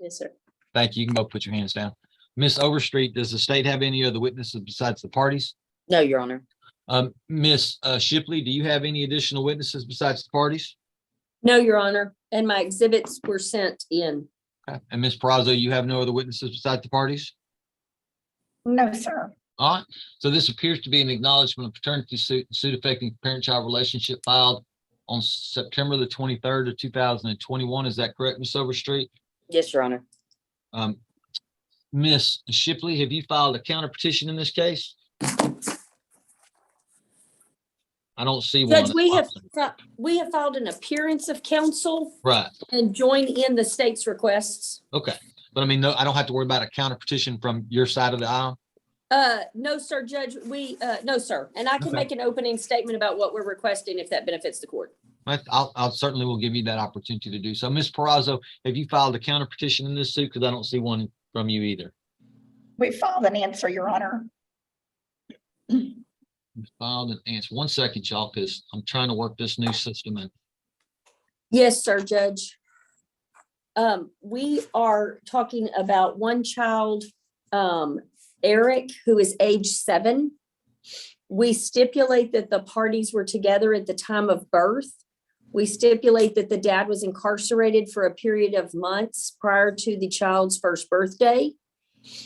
Yes, sir. Thank you. You can both put your hands down. Miss Overstreet, does the state have any other witnesses besides the parties? No, Your Honor. Miss Shipley, do you have any additional witnesses besides the parties? No, Your Honor. And my exhibits were sent in. Okay. And Miss Peraza, you have no other witnesses besides the parties? No, sir. All right. So this appears to be an acknowledgement of paternity suit affecting parent-child relationship filed on September the 23rd of 2021. Is that correct, Miss Overstreet? Yes, Your Honor. Miss Shipley, have you filed a counter petition in this case? I don't see Judge, one. we have filed an appearance of counsel Right. and joined in the state's requests. Okay. But I mean, no, I don't have to worry about a counter petition from your side of the aisle. No, sir, Judge. No, sir. And I can Okay. make an opening statement about what we're requesting if that benefits the court. I'll certainly will give you that opportunity to do so. Miss Peraza, have you filed a counter petition in this suit? Because I don't see one from you either. We filed an answer, Your Honor. Filed an answer. 1 second, y'all, because I'm trying to work this new system in. Yes, sir, Judge. We are talking about one child, Eric, who is age 7. We stipulate that the parties were together at the time of birth. We stipulate that the dad was incarcerated for a period of months prior to the child's first birthday.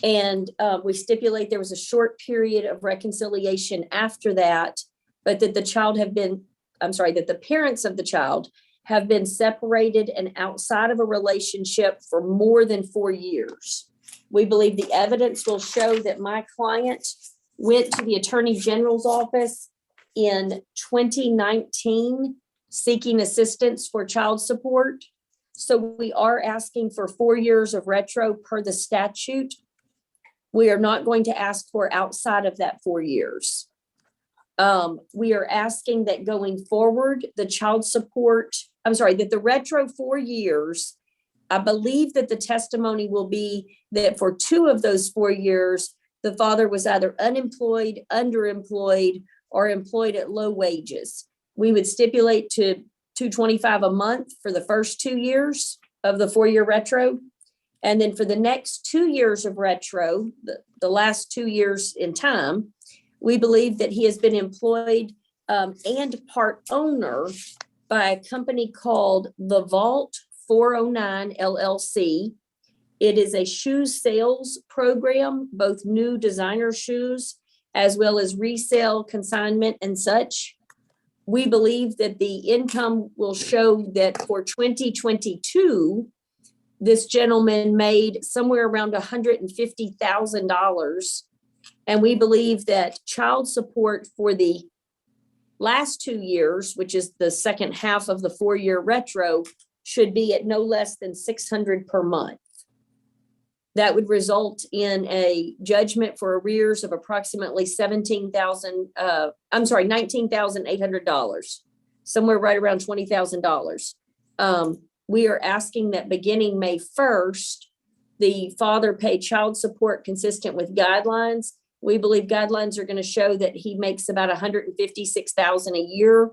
And we stipulate there was a short period of reconciliation after that, but that that the parents of the child have been separated and outside of a relationship for more than 4 years. We believe the evidence will show that my client went to the Attorney General's office in 2019 seeking assistance for child support. So we are asking for 4 years of retro per the statute. We are not going to ask for outside of that 4 years. We are asking that going forward, that the retro 4 years, I believe that the testimony will be that for 2 of those 4 years, the father was either unemployed, underemployed, or employed at low wages. We would stipulate to $225 a month for the first 2 years of the 4-year retro. And then for the next 2 years of retro, the last 2 years in time, we believe that he has been employed and part owner by a company called the Vault 409 LLC. It is a shoe sales program, both new designer shoes, as well as resale, consignment, and such. We believe that the income will show that for 2022, this gentleman made somewhere around $150,000. And we believe that child support for the last 2 years, which is the second half of the 4-year retro, should be at no less than $600 per month. That would result in a judgment for arrears of approximately $19,800, somewhere right around $20,000. We are asking that beginning May 1st, the father pay child support consistent with guidelines. We believe guidelines are going to show that he makes about $156,000 a year.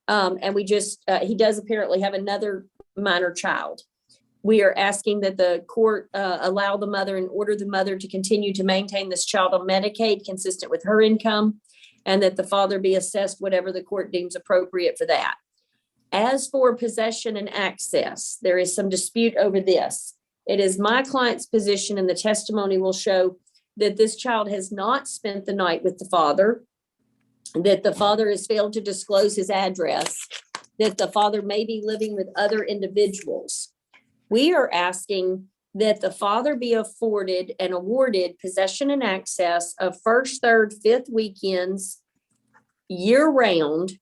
And he does apparently have another minor child. We are asking that the court allow the mother and order the mother to continue to maintain this child on Medicaid consistent with her income, and that the father be assessed whatever the court deems appropriate for that. As for possession and access, there is some dispute over this. It is my client's position, and the testimony will show that this child has not spent the night with the father, that the father has failed to disclose his address, that the father may be living with other individuals. We are asking that the father be afforded and awarded possession and access of first, third, fifth weekends year round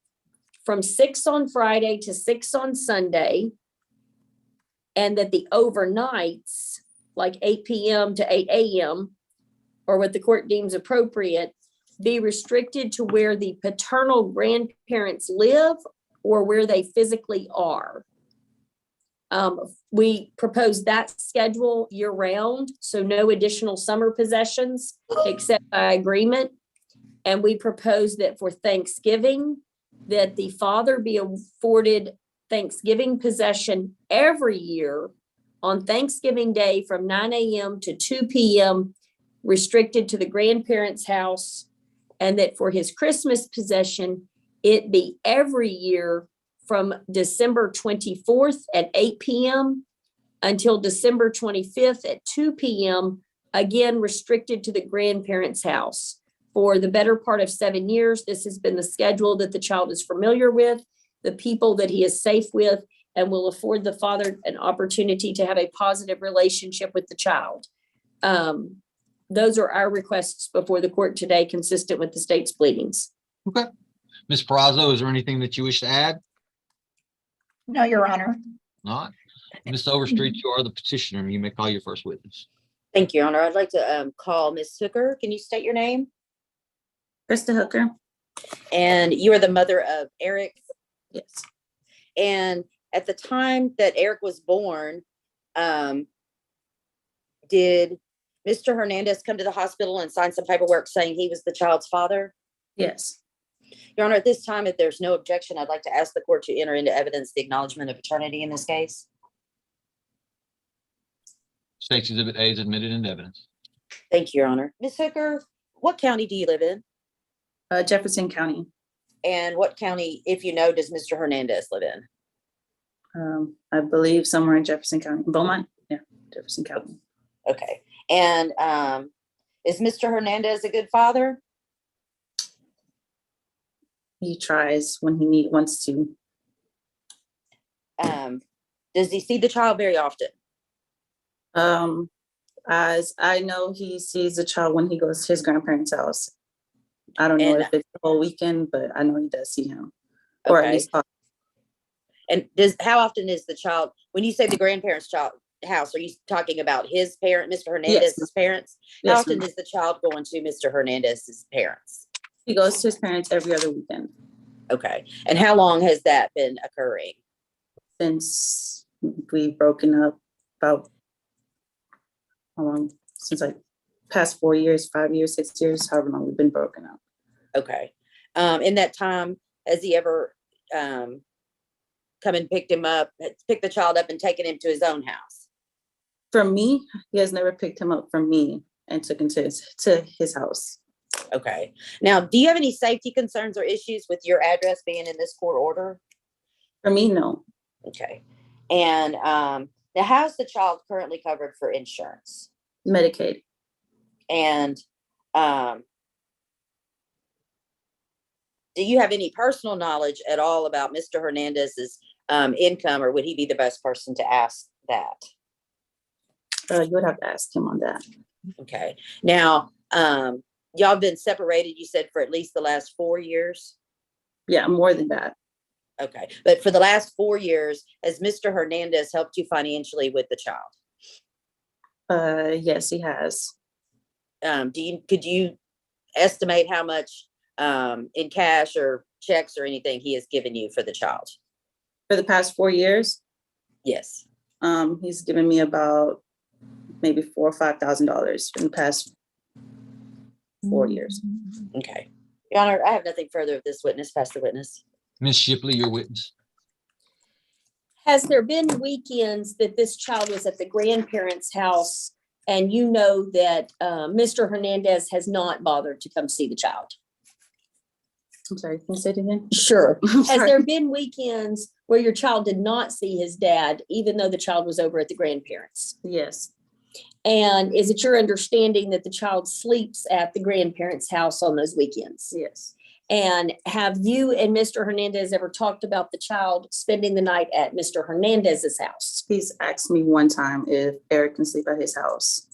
from 6 on Friday to 6 on Sunday, and that the overnights, like 8 p.m. to 8 a.m., or what the court deems appropriate, be restricted to where the paternal grandparents live or where they physically are. We propose that schedule year round, so no additional summer possessions except by agreement. And we propose that for Thanksgiving, that the father be afforded Thanksgiving possession every year on Thanksgiving Day from 9 a.m. to 2 p.m., restricted to the grandparents' house, and that for his Christmas possession, it be every year from December 24th at 8 p.m. until December 25th at 2 p.m., again restricted to the grandparents' house. For the better part of 7 years, this has been the schedule that the child is familiar with, the people that he is safe with, and will afford the father an opportunity to have a positive relationship with the child. Those are our requests before the court today, consistent with the state's pleadings. Okay. Ms. Perazo, is there anything that you wish to add? No, Your Honor. Not. Ms. Overstreet, you are the petitioner. You may call your first witness. Thank you, Your Honor. I'd like to call Ms. Hooker. Can you state your name? Krista Hooker. And you are the mother of Eric. Yes. And at the time that Eric was born, did Mr. Hernandez come to the hospital and sign some paperwork saying he was the child's father? Yes. Your Honor, at this time, if there's no objection, I'd like to ask the court to enter into evidence the acknowledgement of paternity in this case. State's Exhibit A is admitted into evidence. Thank you, Your Honor. Ms. Hooker, what county do you live in? Jefferson County. And what county, if you know, does Mr. Hernandez live in? I believe somewhere in Jefferson County. Beaumont? Yeah, Jefferson County. Okay. And is Mr. Hernandez a good father? He tries when he wants to. Does he see the child very often? As I know, he sees the child when he goes to his grandparents' house. I don't know And- if it's the whole weekend, but I know he does see him. Or at Okay. least talk. And how often is the child, when you say the grandparents' house, are you talking about his parent, Mr. Hernandez's parents? How Yes, often ma'am. is the child going to Mr. Hernandez's parents? He goes to his parents every other weekend Okay. And how long has that been occurring? since we've broken up. About how long? Since like past 4 years, 5 years, 6 years, however long we've been broken up. Okay. In that time, has he ever come and picked the child up and taken him to his own house? From me, he has never picked him up from me and took him to his house. Okay. Now, do you have any safety concerns or issues with your address being in this court order? For me, no. Okay. And now, how's the child currently covered for insurance? Medicaid. And do you have any personal knowledge at all about Mr. Hernandez's income, or would he be the best person to ask that? You would have to ask him on that. Okay. Now, y'all been separated, you said, for at least the last 4 years? Yeah, more than that. Okay. But for the last 4 years, has Mr. Hernandez helped you financially with the child? Yes, he has. Could you estimate how much in cash or checks or anything he has given you for the child? For the past 4 years, Yes. he's given me about maybe $4,000 or $5,000 in the past 4 years. Okay. Your Honor, I have nothing further of this witness. Pass the witness. Ms. Shipley, your witness. Has there been weekends that this child was at the grandparents' house and you know that Mr. Hernandez has not bothered to come see the child? I'm sorry, can you say it again? Sure. I'm Has sorry. there been weekends where your child did not see his dad, even though the child was over at the grandparents? Yes, And is it your understanding that the child sleeps at the grandparents' house on those weekends? yes. And have you and Mr. Hernandez ever talked about the child spending the night at Mr. Hernandez's house? He's asked me one time if Eric can sleep at his house.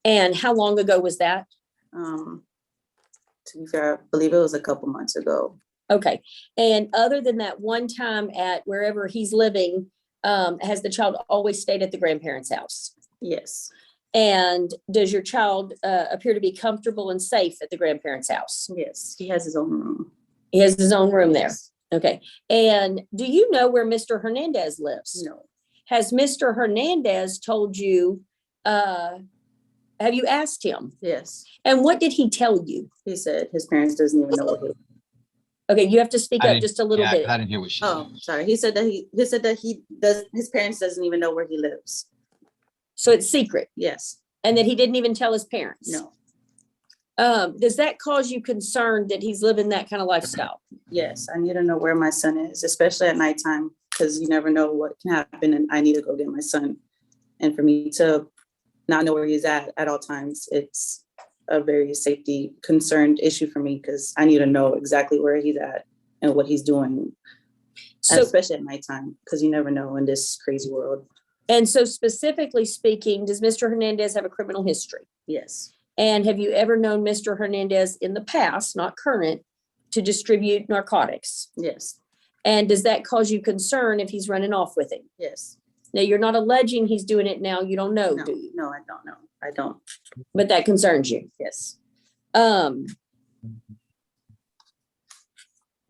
And how long ago was that? To be fair, I believe it was a couple months ago. Okay. And other than that one time at wherever he's living, has the child always stayed at the grandparents' house? Yes, And does your child appear to be comfortable and safe at the grandparents' house? yes. He has his own room. He has his own room there. Yes. Okay. And do you know where Mr. Hernandez lives? No, Has Mr. Hernandez told you, have you asked him? yes. And what did he tell you? He said his parents doesn't even know where he. Okay, you have to speak I up didn't- just a little Yeah, bit. I didn't hear what she said. Oh, sorry. He said that he does. His parents doesn't even know where he lives. So it's secret, Yes, and that he didn't even tell his parents? no, Does that cause you concern that he's living that kind of lifestyle? yes. I need to know where my son is, especially at nighttime, because you never know what can happen and I need to go get my son. And for me to not know where he's at all times, it's a very safety concerned issue for me because I need to know exactly where he's at and what he's doing, So, especially at nighttime, because you never know in this crazy world. and so specifically speaking, does Mr. Hernandez have a criminal history? Yes, And have you ever known Mr. Hernandez in the past, not current, to distribute narcotics? yes, And does that cause you concern if he's running off with him? yes. Now, you're not alleging he's doing it now. You don't know, No, do you? no, I don't know. I don't. But that concerns you. Yes,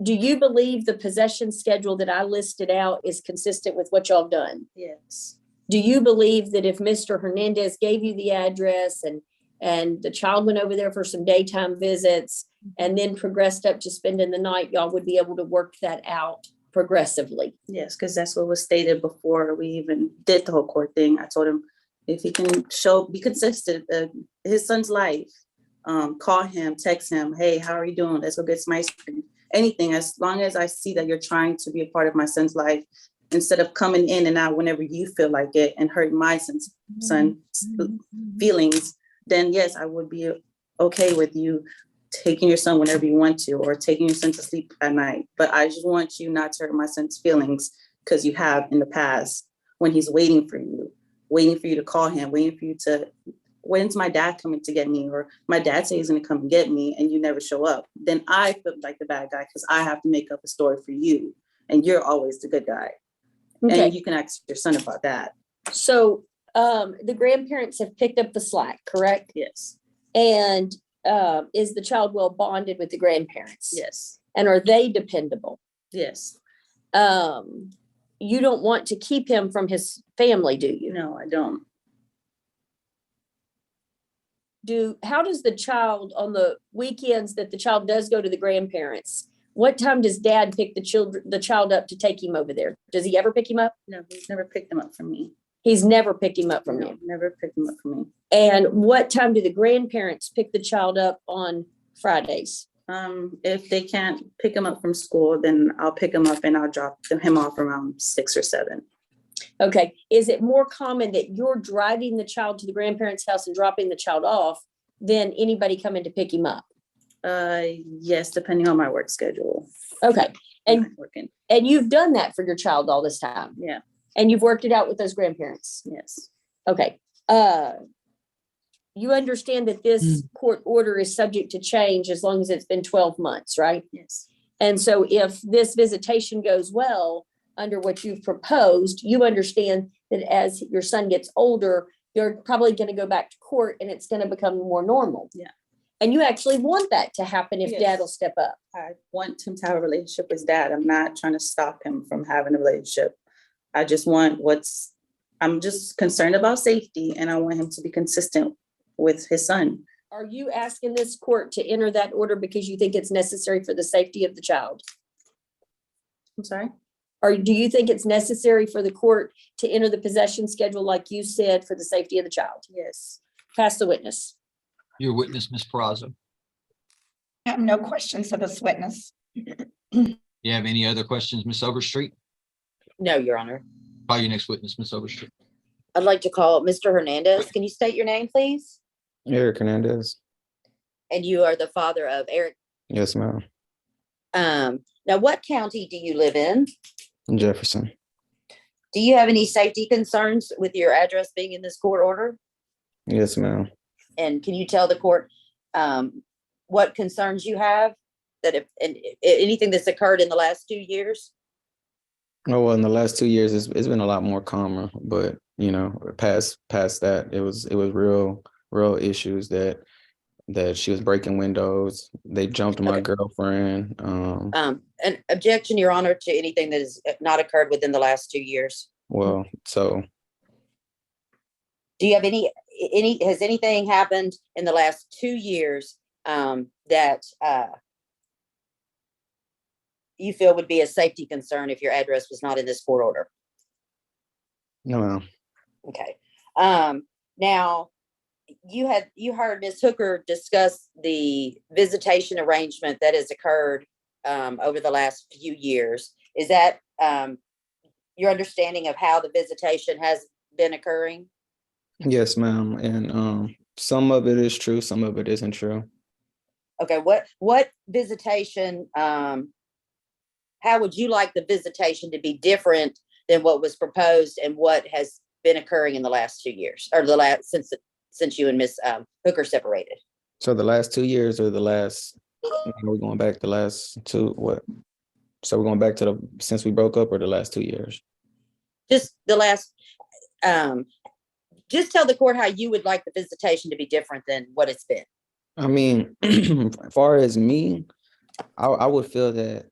Do you believe the possession schedule that I listed out is consistent with what y'all have done? yes, Do you believe that if Mr. Hernandez gave you the address and the child went over there for some daytime visits and then progressed up to spending the night, y'all would be able to work that out progressively? yes, because that's what was stated before we even did the whole court thing. I told him if he can be consistent, his son's life, call him, text him, hey, how are you doing? Let's go get some ice cream. Anything, as long as I see that you're trying to be a part of my son's life, instead of coming in and out whenever you feel like it and hurting my son's feelings, then yes, I would be okay with you taking your son whenever you want to, or taking your son to sleep at night. But I just want you not to hurt my son's feelings, because you have in the past when he's waiting for you to call him, waiting for you to, when's my dad coming to get me? Or my dad says he's going to come and get me and you never show up. Then I feel like the bad guy because I have to make up a story for you and you're always the good guy. Okay, And you can ask your son about that. so the grandparents have picked up the slack, correct? Yes, And is the child well bonded with the grandparents? yes, And are they dependable? yes. You don't want to keep him from his family, do you? No, I don't. How does the child, on the weekends that the child does go to the grandparents, what time does dad pick the child up to take him over there? Does he ever pick him up? No, he's never picked him up from me. He's never picked him up from No, you. never picked him up from me. And what time do the grandparents pick the child up on Fridays? If they can't pick him up from school, then I'll pick him up and I'll drop him off around 6 or 7. Okay, is it more common that you're driving the child to the grandparents' house and dropping the child off than anybody coming to pick him up? Yes, depending on my work schedule. Okay, when and I'm working. and you've done that for your child all this time, Yeah, and you've worked it out with those grandparents. yes, Okay, you understand that this court order is subject to change as long as it's been 12 months, right? yes, And so if this visitation goes well under what you've proposed, you understand that as your son gets older, you're probably going to go back to court and it's going to become more normal. Yeah. And you actually want that to happen if Yes. dad will step up. I want him to have a relationship with his dad. I'm not trying to stop him from having a relationship. I just want I'm just concerned about safety and I want him to be consistent with his son. Are you asking this court to enter that order because you think it's necessary for the safety of the child? I'm sorry? Or do you think it's necessary for the court to enter the possession schedule like you said for the safety of the child? Yes. Pass the witness. Your witness, Ms. Peraza. I have no questions of this witness. You have any other questions, Ms. Overstreet? No, Your Honor. Call your next witness, Ms. Overstreet. I'd like to call Mr. Hernandez. Can you state your name, please? Eric Hernandez. And you are the father of Eric. Yes, ma'am. Now, what county do you live in? Jefferson. Do you have any safety concerns with your address being in this court order? Yes, ma'am. And can you tell the court what concerns you have that if anything that's occurred in the last 2 years? Oh, well, in the last 2 years, it's been a lot more calmer, but past that, it was real issues that she was breaking windows. They jumped my girlfriend. An objection, Your Honor, to anything that has not occurred within the last 2 years. Well, so Do you have has anything happened in the last 2 years that you feel would be a safety concern if your address was not in this court order? no, ma'am. Okay. Now, you heard Ms. Hooker discuss the visitation arrangement that has occurred over the last few years. Is that your understanding of how the visitation has been occurring? Yes, ma'am. And some of it is true, some of it isn't true. Okay, what visitation, how would you like the visitation to be different than what was proposed and what has been occurring in the last 2 years, or the last, since you and Ms. Hooker separated? So the last 2 years or the last, we're going back the last two, what? So we're going back to since we broke up, or the last 2 years? Just the last, just tell the court how you would like the visitation to be different than what it's been. I mean, as far as me, I would feel that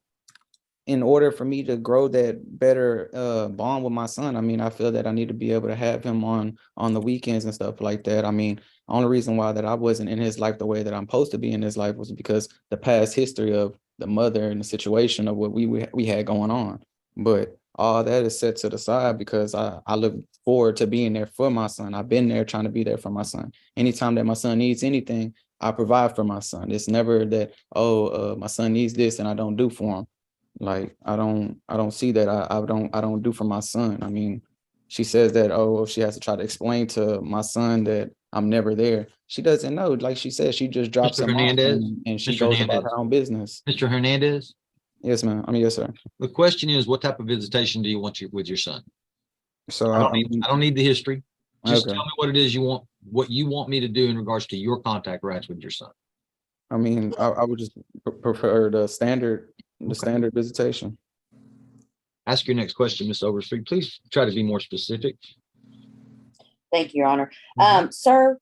in order for me to grow that better bond with my son, I mean, I feel that I need to be able to have him on the weekends and stuff like that. I mean, the only reason why that I wasn't in his life the way that I'm supposed to be in his life was because the past history of the mother and the situation of what we had going on. But all that is set to the side because I look forward to being there for my son. I've been there trying to be there for my son. Anytime that my son needs anything, I provide for my son. It's never that, my son needs this and I don't do for him. Like, I don't see that. I don't do for my son. I mean, she says that, she has to try to explain to my son that I'm never there. She doesn't know. Like she said, she just drops Mr. him off Hernandez? and she Mr. goes about Hernandez? her own business. Mr. Hernandez, Yes, ma'am. I mean, yes, sir. the question is, what type of visitation do you want with your son? So I don't need the history. Just okay. tell me what it is what you want me to do in regards to your contact rights with your son. I mean, I would just prefer the standard visitation. Ask your next question, Ms. Overstreet. Please try to be more specific. Thank you, Your Honor. Mhm. Sir,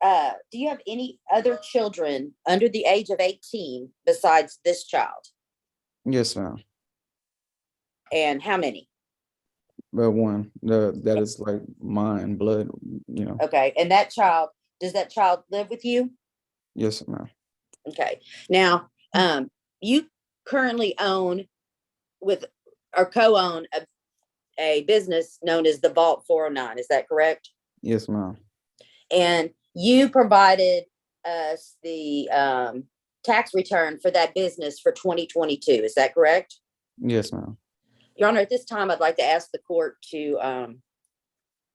do you have any other children under the age of 18 besides this child? Yes, ma'am. And how many? But one, that is like mine, blood, you know. Okay, and does that child live with you? Yes, ma'am. Okay, now, you currently own or co-own a business known as the Vault 409, is that correct? Yes, ma'am. And you provided us the tax return for that business for 2022, is that correct? Yes, ma'am. Your Honor, at this time, I'd like to ask the court to,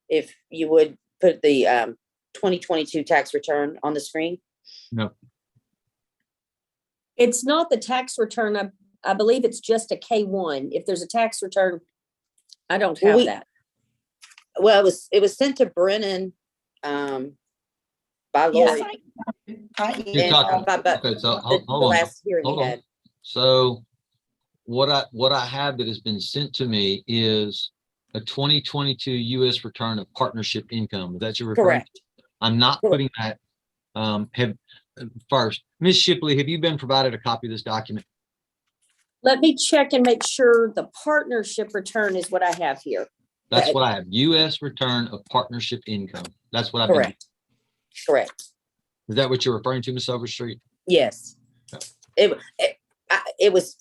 if you would put the 2022 tax return on the screen. No. It's not the tax return. I believe it's just a K-1. If there's a tax return, I don't have that. Well, it was sent to Brennan by Yes, Lori. You're talking, But okay, so the hold on. last hearing Hold we on. had. So what I have that has been sent to me is a 2022 U.S. return of partnership income. Is that your referring? Correct. I'm not Correct. putting that. First, Ms. Shipley, have you been provided a copy of this document? Let me check and make sure the partnership return is what I have here. That's what I have. U.S. return of partnership income. That's what I've been. Correct. Correct. Is that what you're referring to, Ms. Overstreet? Yes. Okay. It was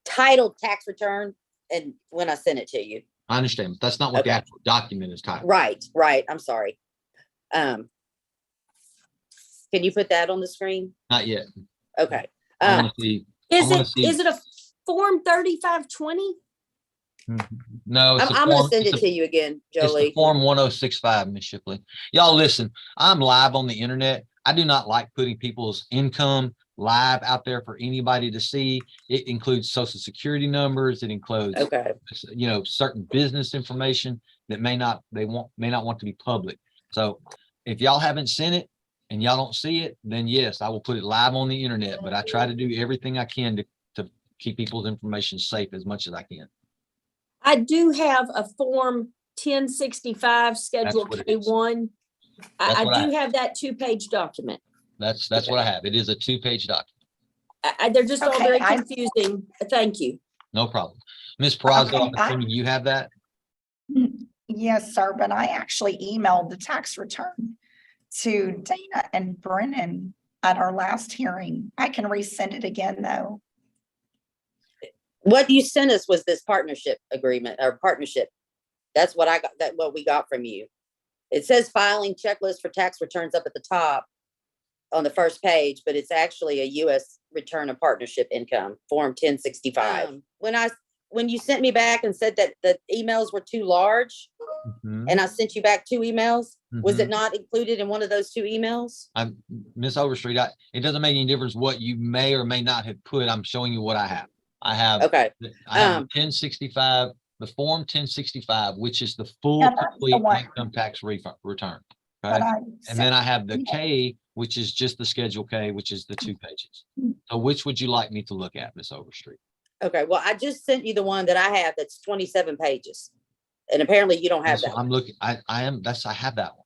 titled tax return, and when I sent it to you. I understand, but that's not what the Okay. actual document is titled. Right. I'm sorry. Can you put that on the screen? Not yet. Okay. I want to see. Is wanna it see- is it a Form 3520? No, it's I'm gonna send it to you again, It's the Jolie. form 1065, Ms. Shipley. Y'all listen, I'm live on the internet. I do not like putting people's income live out there for anybody to see. It includes social security numbers. It includes, Okay. certain business information that may not want to be public. So if y'all haven't sent it and y'all don't see it, then yes, I will put it live on the internet, but I try to do everything I can to keep people's information safe as much as I can. I do have a Form 1065 Schedule what it is. K-1. That's I what I do have that 2-page document. That's what I have. It is a 2-page document. They're just all Okay, very I- confusing. Thank you. No problem. Ms. Peraza, Okay, I'm assuming you have that? Yes, sir, but I actually emailed the tax return to Dana and Brennan at our last hearing. I can resend it again, though. What you sent us was this partnership agreement or partnership. That's what I got, what we got from you. It says filing checklist for tax returns up at the top on the first page, but it's actually a U.S. return of partnership income, Form 1065. When you sent me back and said that the emails were too large, Mhm. and I sent you back 2 emails, was it Mhm. not included in one of those 2 emails? I'm Miss Overstreet. It doesn't make any difference what you may or may not have put. I'm showing you what I have. I have Okay, the 1065, the Form 1065, which is the full Yeah, that's the complete one. income tax refund return. That Okay. I And sent. then I have the K, which is just the Schedule K, which is the 2 pages. So which would you like me to look at, Miss Overstreet? okay. Well, I just sent you the one that I have that's 27 pages. And apparently you don't have That's that what I'm one. looking, I have that one.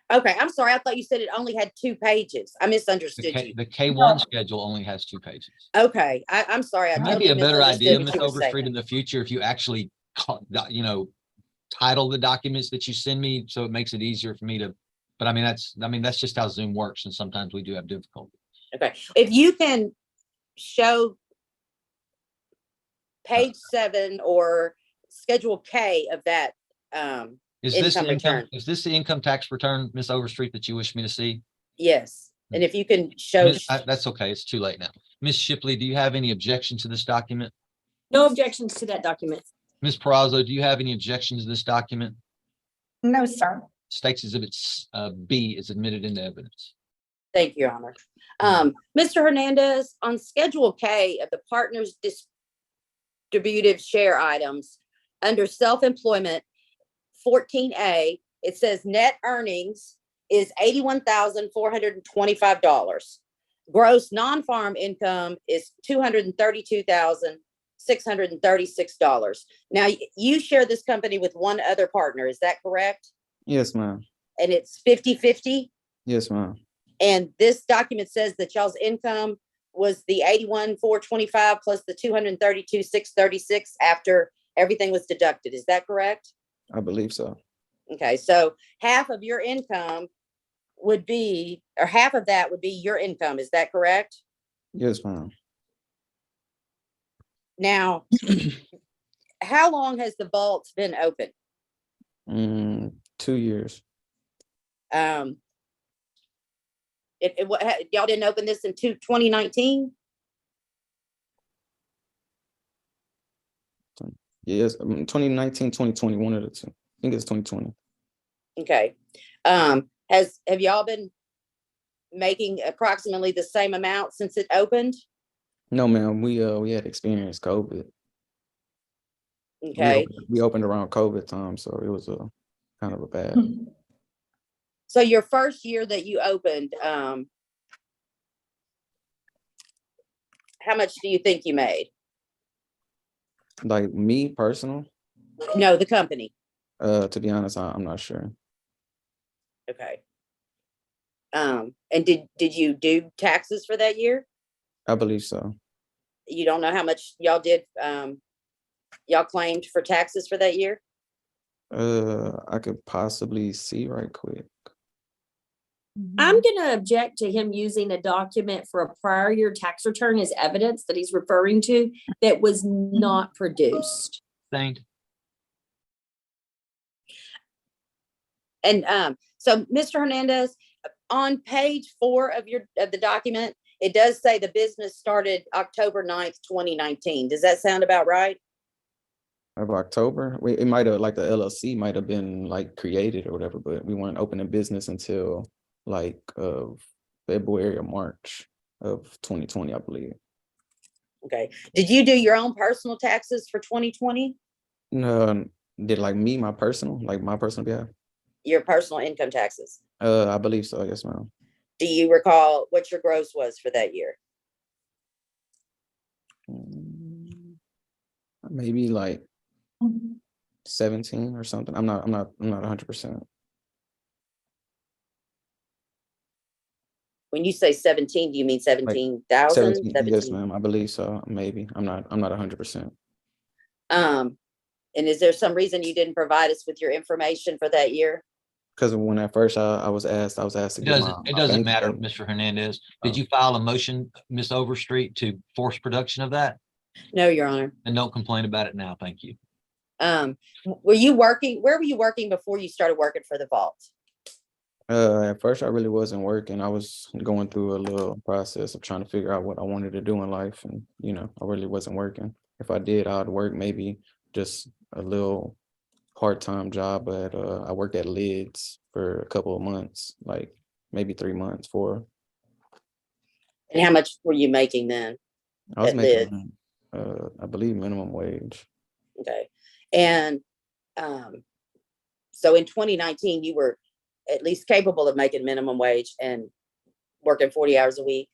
Okay, I'm sorry. I thought you said it only had 2 pages. I The misunderstood K, you. the K1 schedule only has 2 pages. Okay, I'm sorry. I It might totally be a better idea, misunderstood Miss what you were Overstreet, saying. in the future, if you actually, title the documents that you send me, so it makes it easier for me to, but I mean, that's just how Zoom works, and sometimes we do have difficulty. Okay, if you can show page 7 or Schedule K of that, Is this income the income, return. is this the income tax return, Miss Overstreet, that you wish me to see? Yes, and if you can show, That's okay, it's too late now. Miss Shipley, do you have any objection to this document? No objections to that document. Ms. Perazzo, do you have any objections to this document? No, sir. States Exhibit B is admitted into evidence. thank you, Your Honor. Mr. Hernandez, on Schedule K of the partners distributive share items, under self-employment 14A, it says net earnings is $81,425. Gross non-farm income is $232,636. Now, you share this company with one other partner, is that correct? Yes, ma'am. And it's 50-50? Yes, ma'am. And this document says that y'all's income was the 81,425 plus the 232,636 after everything was deducted. Is that correct? I believe so. Okay, so half of your income would be, or half of that would be your income. Is that correct? Yes, ma'am. Now, how long has the vault been open? 2 years. Y'all didn't open this in 2019? Yes, 2019, 2020, one of the two. I think it's 2020. Okay. Have y'all been making approximately the same amount since it opened? No, ma'am. We had experienced COVID. Okay. We opened around COVID time, so it was a kind of a bad. So your first year that you opened, how much do you think you made? Like me personal, No, the company. to be honest, I'm not sure. Okay. And did you do taxes for that year? I believe so. You don't know how much y'all did, y'all claimed for taxes for that year? I could possibly see right quick. I'm gonna object to him using a document for a prior year tax return as evidence that he's referring to that was not produced. Thank. And so Mr. Hernandez, on page 4 of the document, it does say the business started October 9th, 2019. Does that sound about right? Of October, it might have, like, the LLC might have been like created or whatever, but we weren't opening business until like February or March of 2020, I believe. Okay. Did you do your own personal taxes for 2020? No, did like me, my personal behalf? Your personal income taxes? I believe so. Yes, ma'am. Do you recall what your gross was for that year? Maybe like 17 or something. I'm not 100%. When you say 17, do you mean 17,000? 17, yes, ma'am. I believe so. Maybe. I'm not 100%. And is there some reason you didn't provide us with your information for that year? Because when at first I was asked to get It doesn't bank matter, statement. Mr. Hernandez. Oh. Did you file a motion, Ms. Overstreet, to force production of that? No, Your Honor. And don't complain about it now. Thank you. Were you working, where were you working before you started working for the vault? At first, I really wasn't working. I was going through a little process of trying to figure out what I wanted to do in life. And, you know, I really wasn't working. If I did, I'd work maybe just a little part-time job, but I worked at Lids for a couple of months, like maybe 3 months, 4. And how much were you making then? I was At Lids? making, I believe, minimum wage. Okay. And so in 2019, you were at least capable of making minimum wage and working 40 hours a week?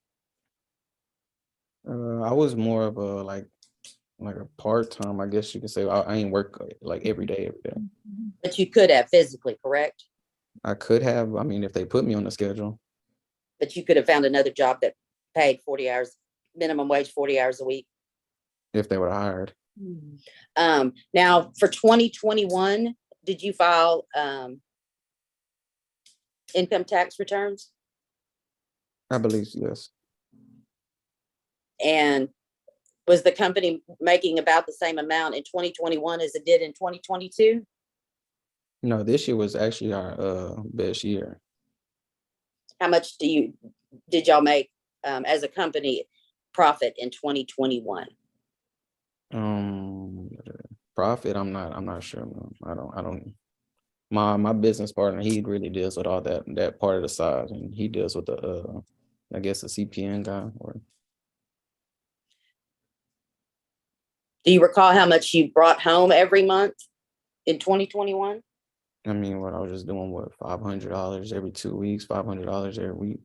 I was more of a like a part-time, I guess you could say. I ain't work like every day. But you could have physically, correct? I could have, I mean, if they put me on the schedule. But you could have found another job that paid 40 hours, minimum wage, 40 hours a week. If they were hired. Now for 2021, did you file income tax returns? I believe, yes. And was the company making about the same amount in 2021 as it did in 2022? No, this year was actually our best year. How much did y'all make as a company profit in 2021? Profit, I'm not sure. No. I don't. My business partner, he really deals with all that part of the side, and he deals with the I guess the CPN guy. Or do you recall how much you brought home every month in 2021? I mean, what I was just doing, what, $500 every 2 weeks, $500 every week.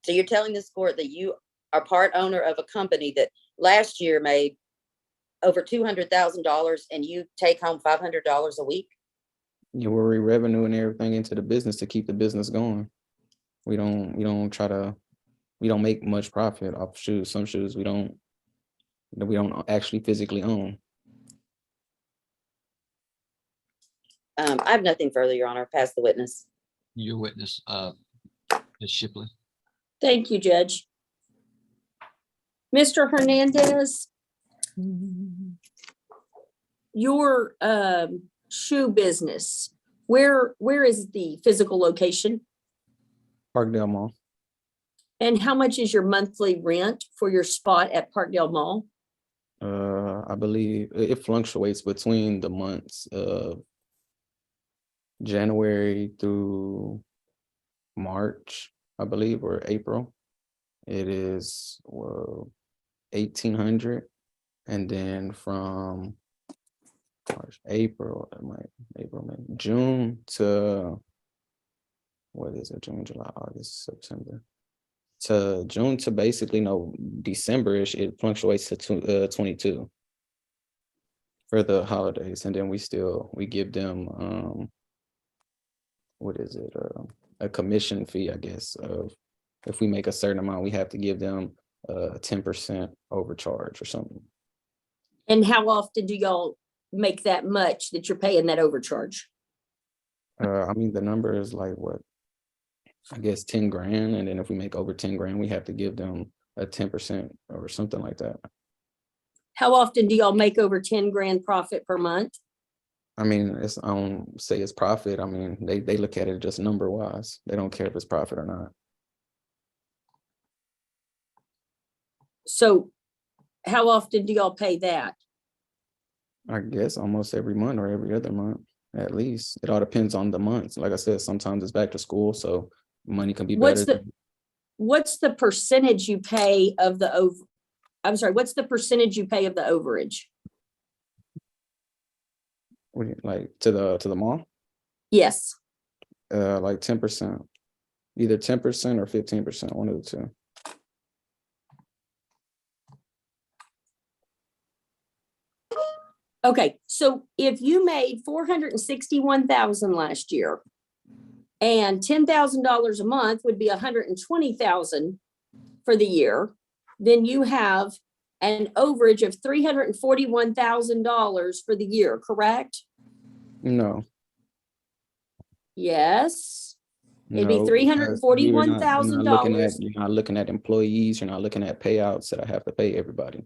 So you're telling this court that you are part owner of a company that last year made over $200,000 and you take home $500 a week? You worry revenue and everything into the business to keep the business going. We don't make much profit off shoes. Some shoes we don't actually physically own. I have nothing further, Your Honor. Pass the witness. Your witness, Ms. Shipley. Thank you, Judge. Mr. Hernandez, your shoe business, where is the physical location? Parkdale Mall. And how much is your monthly rent for your spot at Parkdale Mall? I believe it fluctuates between the months of January through March, I believe, or April. It is $1,800, and then from March, April, May, June to what is it? June, July, August, September. To June to basically December-ish, it fluctuates to 22 for the holidays, and then we give them what is it? A commission fee, I guess. Of if we make a certain amount, we have to give them a 10% overcharge or something. And how often do y'all make that much that you're paying that overcharge? I mean, the number is like what? I guess 10 grand, and then if we make over 10 grand, we have to give them a 10% or something like that. How often do y'all make over 10 grand profit per month? I mean, I don't say it's profit. I mean, they look at it just number wise. They don't care if it's profit or not. So how often do y'all pay that? I guess almost every month or every other month, at least. It all depends on the months. Like I said, sometimes it's back to school, so money can be better. What's the percentage you pay of the what's the percentage you pay of the overage? Like to the mall? Yes. Like 10%. Either 10% or 15%, one of the two. Okay, so if you made $461,000 last year, and $10,000 a month would be $120,000 for the year, then you have an overage of $341,000 for the year, correct? No. Yes. It'd be No, $341,000. You're not looking at employees. You're not looking at payouts that I have to pay everybody.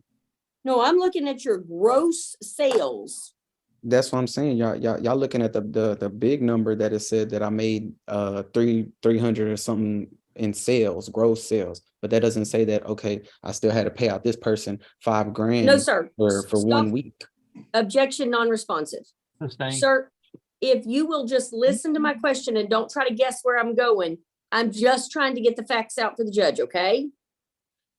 No, I'm looking at your gross sales That's what I'm saying. Y'all looking at the big number that it said that I made 300 or something in sales, gross sales. But that doesn't say that, okay, I still had to pay out this person $5 grand No, sir. for Stop. 1 week. Objection non-responsive. Sustain. Sir, if you will just listen to my question and don't try to guess where I'm going, I'm just trying to get the facts out for the judge, okay?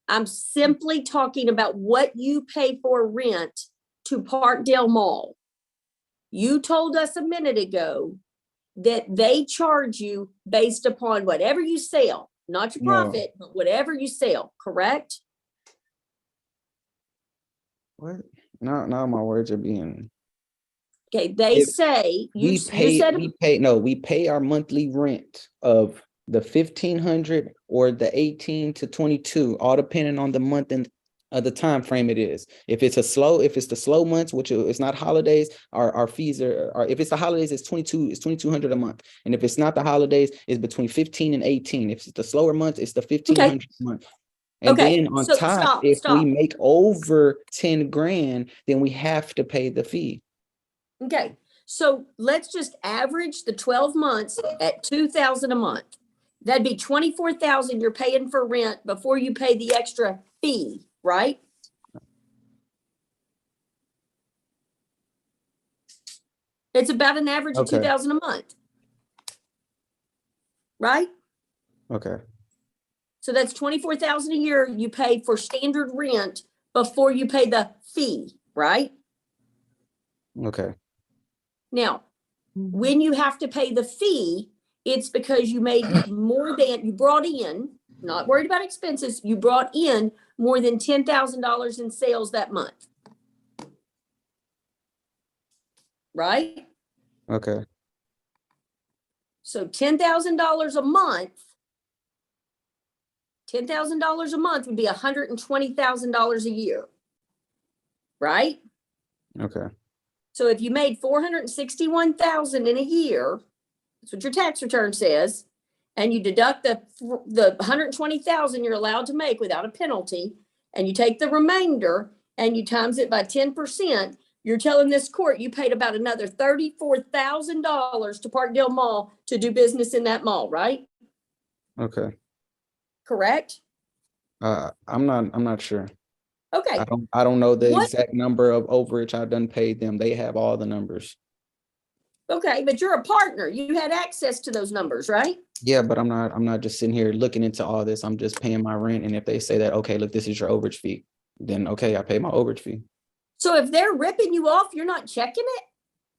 I'm simply talking about what you pay for rent to Parkdale Mall. You told us a minute ago that they charge you based upon whatever you sell, not your No. profit, but whatever you sell, correct? What? Now my words are being. Okay, they If say, you We said, we pay our monthly rent of the 1,500 or the 18 to 22, all depending on the month and the time frame it is. If it's the slow months, which it's not holidays, our fees are if it's the holidays, it's 2,200 a month. And if it's not the holidays, it's between 15 and 18. If it's the slower months, it's the 1,500 a month. And Okay, then on so top, if we stop. make over 10 grand, then we have to pay the fee. Okay, so let's just average the 12 months at 2,000 a month. That'd be 24,000 you're paying for rent before you pay the extra fee, right? It's about an average of Okay. 2,000 a month. Right? Okay. So that's 24,000 a year you pay for standard rent before you pay the fee, right? Okay. Now, when you have to pay the fee, it's because you made more than you brought in, not worried about expenses, you brought in more than $10,000 in sales that month. Right? Okay. So $10,000 a month, $10,000 a month would be $120,000 a year. Right? Okay. So if you made 461,000 in a year, that's what your tax return says, and you deduct the 120,000 you're allowed to make without a penalty, and you take the remainder and you times it by 10%, you're telling this court you paid about another $34,000 to Parkdale Mall to do business in that mall, right? Okay. Correct? I'm not sure. Okay. I don't know the What? exact number of overage I've done paid them. They have all the numbers. Okay, but you're a partner. You had access to those numbers, right? Yeah, but I'm not just sitting here looking into all this. I'm just paying my rent. And if they say that, okay, look, this is your overage fee, then okay, I pay my overage fee. So if they're ripping you off, you're not checking it?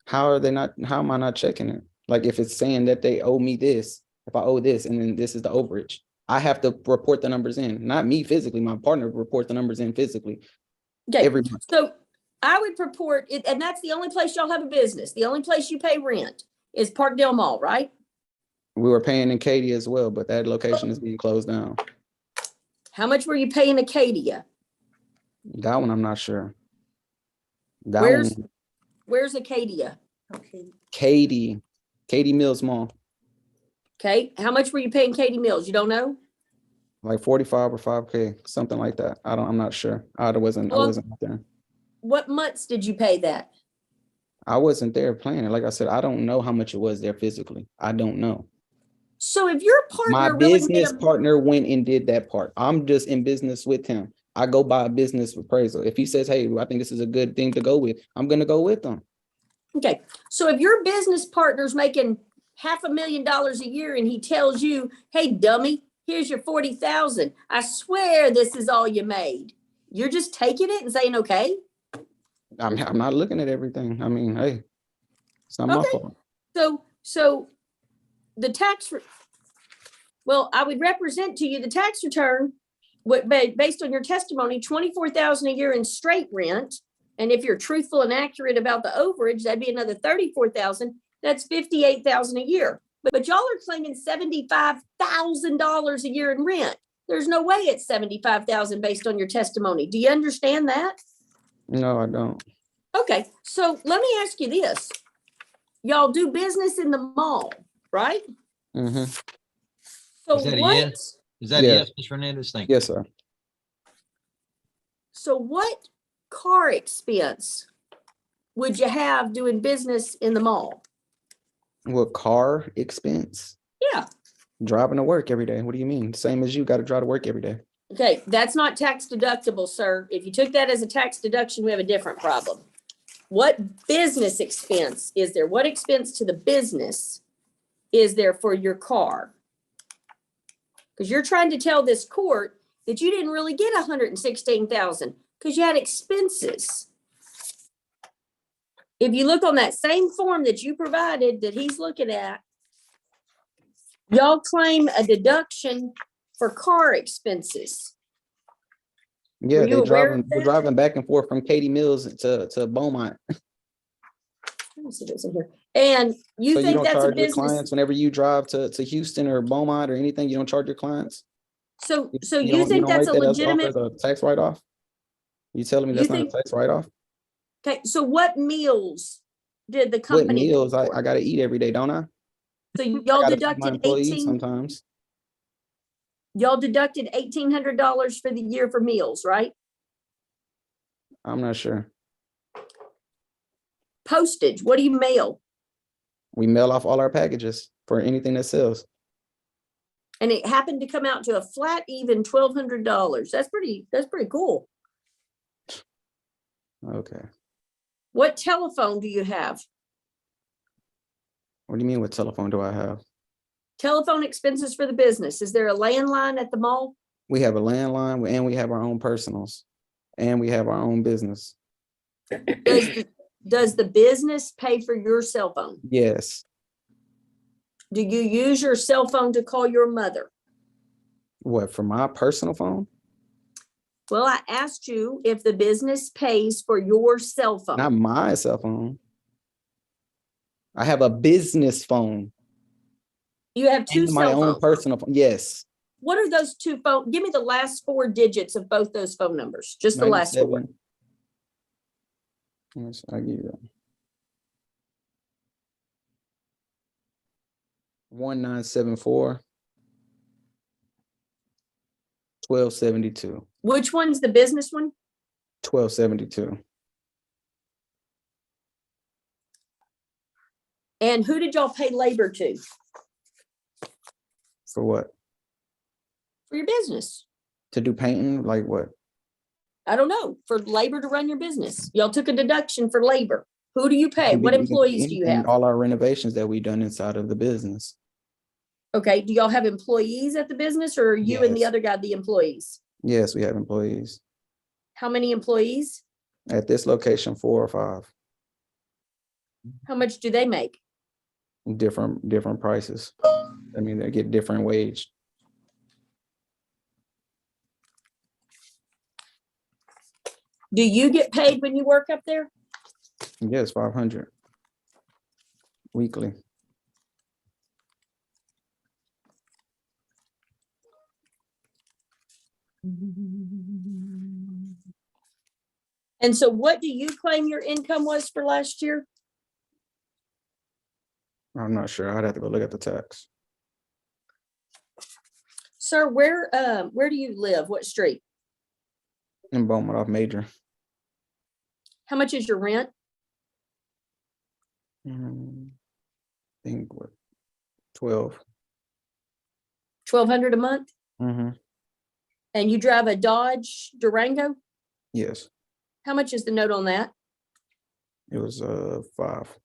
How am I not checking it? Like if it's saying that they owe me this, if I owe this, and then this is the overage, I have to report the numbers in, not me physically, my partner report the numbers in physically. Okay, Every month. so I would purport it, and that's the only place y'all have a business. The only place you pay rent is Parkdale Mall, right? We were paying in Katy as well, but that location is being closed down. How much were you paying Acadia? That one, I'm not sure. That Where's one, where's Acadia? Katy Mills Mall, Okay, how much were you paying Katie Mills? You don't know? like 45 or 5K, something like that. I'm not sure. I wasn't Well- out there. What months did you pay that? I wasn't there playing it. Like I said, I don't know how much it was there physically. I don't know. So if your My partner really made business a, partner went and did that part. I'm just in business with him. I go by a business appraisal. If he says, hey, I think this is a good thing to go with, I'm going to go with them. okay, so if your business partner's making $500,000 a year and he tells you, hey, dummy, here's your 40,000. I swear this is all you made. You're just taking it and saying, okay? I'm not looking at everything. I mean, hey, it's not my Okay. fault. So the well, I would represent to you the tax return, based on your testimony, 24,000 a year in straight rent. And if you're truthful and accurate about the overage, that'd be another 34,000. That's 58,000 a year. But y'all are claiming $75,000 a year in rent. There's no way it's 75,000 based on your testimony. Do you understand that? No, I don't. Okay, so let me ask you this. Y'all do business in the mall, right? Mm-hmm. So Is that a what? yes? Is that Yeah. a yes, Ms. Fernandez? Thank you. Yes, sir. So what car expense would you have doing business in the mall? What car expense? Yeah. Driving to work every day. What do you mean? Same as you got to drive to work every day. Okay, that's not tax deductible, sir. If you took that as a tax deduction, we have a different problem. What business expense is there? What expense to the business is there for your car? Because you're trying to tell this court that you didn't really get 116,000 because you had expenses. If you look on that same form that you provided that he's looking at, y'all claim a deduction for car expenses. Yeah, Were you they aware of they're that? driving back and forth from Katy Mills to Beaumont. Let me see what's in here. And you So you think don't that's a charge your business? clients whenever you drive to Houston or Beaumont or anything. You don't charge your clients. So You you think don't that's a write that as off legitimate? as a tax write off. You telling me You that's not a think- tax write off? Okay, so what meals did the What company? pay meals? I for? got to eat every day, don't I? So I y'all gotta feed my deducted employees sometimes. y'all deducted $1,800 for the year for meals, right? I'm not sure. Postage, what do you mail? We mail off all our packages for anything that sells. And it happened to come out to a flat even $1,200. That's pretty cool. Okay. What telephone do you have? What do you mean? What telephone do I have? Telephone expenses for the business. Is there a landline at the mall? We have a landline and we have our own personals and we have our own business. Does the business pay for your cell phone? Yes. Do you use your cell phone to call your mother? What, for my personal phone? Well, I asked you if the business pays for your cell phone. Not my cell phone. I have a business phone You have two and my cell own phones. personal phone. Yes. What are those two phone? Give me the last four digits of both those phone numbers. Just the last four. 97. Yes, I give you that. 1974 1272 Which one's the business one? 1272. And who did y'all pay labor to For what? for your business? To do painting? Like what? I don't know, for labor to run your business. Y'all took a deduction for labor. Who do you pay? We What can do employees do you anything, have? all our renovations that we done inside of the business. Okay, do y'all have employees at the business or are you and the Yes. other guy the employees? Yes, we have employees. How many employees? At this location, 4 or 5. How much do they make? Different prices. I mean, they get different wage. Do you get paid when you work up there? Yes, 500 weekly. And so what do you claim your income was for last year? I'm not sure. I'd have to go look at the tax. Sir, where do you live? What street? In Beaumont off Major. How much is your rent? I think what, 12. 1,200 a month? Mm-hmm. And you drive a Dodge Durango? Yes, How much is the note on that? it was 5.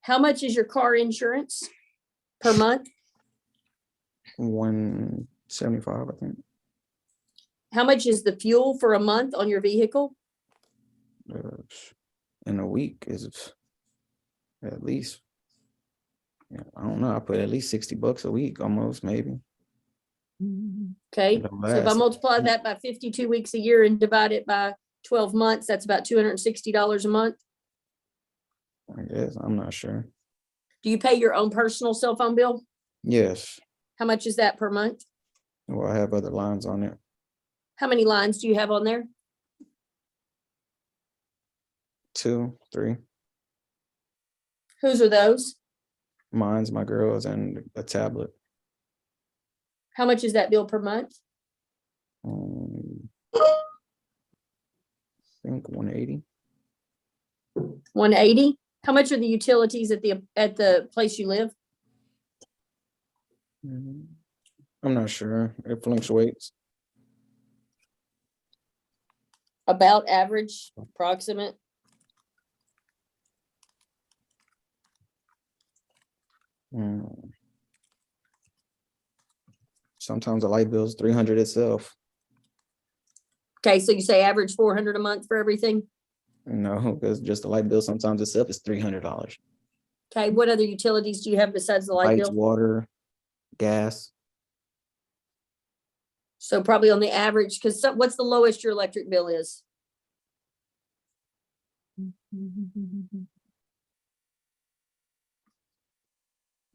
How much is your car insurance per month? 175, I think. How much is the fuel for a month on your vehicle? In a week is at least, yeah, I don't know. I put at least $60 a week, almost, maybe. Okay, It don't so if I last. multiply that by 52 weeks a year and divide it by 12 months, that's about $260 a month. I guess, I'm not sure. Do you pay your own personal cell phone bill? Yes, How much is that per month? well, I have other lines on it. How many lines do you have on there? 2, 3. Whose are those? Mine's, my girl's, and a tablet. How much is that bill per month? I think 180. 180? How much are the utilities at the place you live? I'm not sure. It fluctuates. About average, approximate? Mm. Sometimes the light bill is 300 itself. Okay, so you say average 400 a month for everything? No, because just the light bill sometimes itself is $300. Okay, what other utilities do you have besides the light Lights, bill? water, gas. So probably on the average, because what's the lowest your electric bill is?